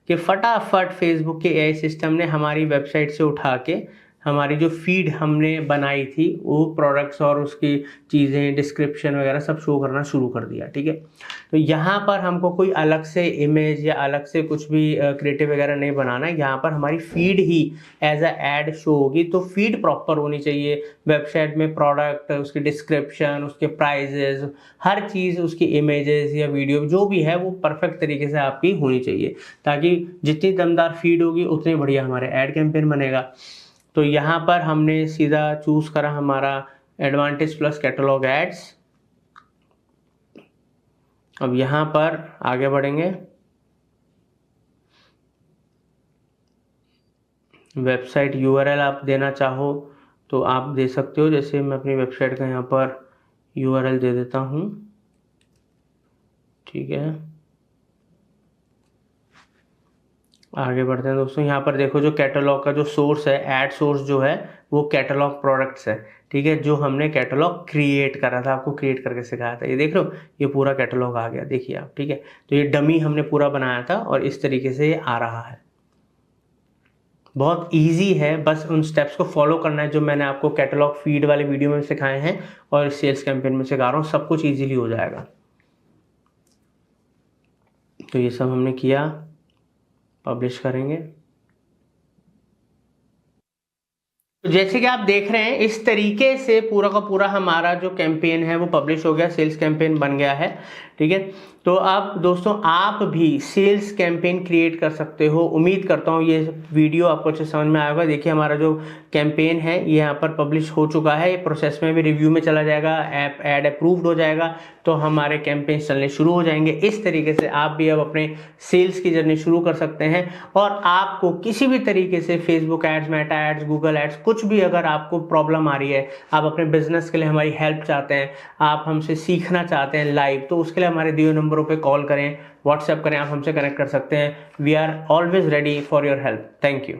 कि फटाफट फेसबुक के एआई सिस्टम ने हमारी वेबसाइट से उठा के हमारी जो फीड हमने बनाई थी वो प्रोडक्ट्स और उसकी चीज़ें, डिस्क्रिप्शन वगैरह सब शो करना शुरू कर दिया, ठीक है। तो यहाँ पर हमको कोई अलग से इमेज या अलग से कुछ भी क्रिएटिव वगैरह नहीं बनाना है। यहाँ पर हमारी फीड ही एज अ ऐड शो होगी। तो फीड प्रॉपर होनी चाहिए वेबसाइट में, प्रोडक्ट, उसकी डिस्क्रिप्शन, उसके प्राइजेज, हर चीज़, उसकी इमेजेस या वीडियो जो भी है वो परफेक्ट तरीके से आपकी होनी चाहिए, ताकि जितनी दमदार फीड होगी उतनी बढ़िया हमारे ऐड कैंपेन बनेगा। तो यहाँ पर हमने सीधा चूज करा हमारा एडवांटेज प्लस कैटलॉग एड्स। अब यहाँ पर आगे बढ़ेंगे, वेबसाइट URL आप देना चाहो तो आप दे सकते हो। जैसे मैं अपनी वेबसाइट का यहाँ पर URL दे देता हूँ, ठीक है। आगे बढ़ते हैं दोस्तों। यहाँ पर देखो जो कैटलॉग का जो सोर्स है, ऐड सोर्स जो है वो कैटलॉग प्रोडक्ट्स है, ठीक है, जो हमने कैटलॉग क्रिएट करा था, आपको क्रिएट करके सिखाया था। ये देख लो, ये पूरा कैटलॉग आ गया, देखिए आप, ठीक है। तो ये डमी हमने पूरा बनाया था और इस तरीके से ये आ रहा है। बहुत इजी है, बस उन स्टेप्स को फॉलो करना है जो मैंने आपको कैटलॉग फीड वाले वीडियो में सिखाए हैं और सेल्स कैंपेन में सिखा रहा हूँ। सब कुछ ईजिली हो जाएगा। तो ये सब हमने किया, पब्लिश करेंगे। तो जैसे कि आप देख रहे हैं इस तरीके से पूरा का पूरा हमारा जो कैंपेन है वो पब्लिश हो गया, सेल्स कैंपेन बन गया है, ठीक है। तो अब दोस्तों आप भी सेल्स कैंपेन क्रिएट कर सकते हो। उम्मीद करता हूँ ये वीडियो आपको अच्छे समझ में आएगा। देखिए हमारा जो कैंपेन है ये यहाँ पर पब्लिश हो चुका है, ये प्रोसेस में भी रिव्यू में चला जाएगा, ऐप ऐड अप्रूव्ड हो जाएगा, तो हमारे कैंपेन चलने शुरू हो जाएंगे। इस तरीके से आप भी अब अपने सेल्स की जर्नी शुरू कर सकते हैं। और आपको किसी भी तरीके से Facebook ads, Meta ads, Google ads, कुछ भी अगर आपको प्रॉब्लम आ रही है, आप अपने बिजनेस के लिए हमारी हेल्प चाहते हैं, आप हमसे सीखना चाहते हैं लाइव, तो उसके लिए हमारे दिए नंबरों पे कॉल करें, व्हाट्सएप करें, आप हमसे कनेक्ट कर सकते हैं। We are always ready for your help. Thank you.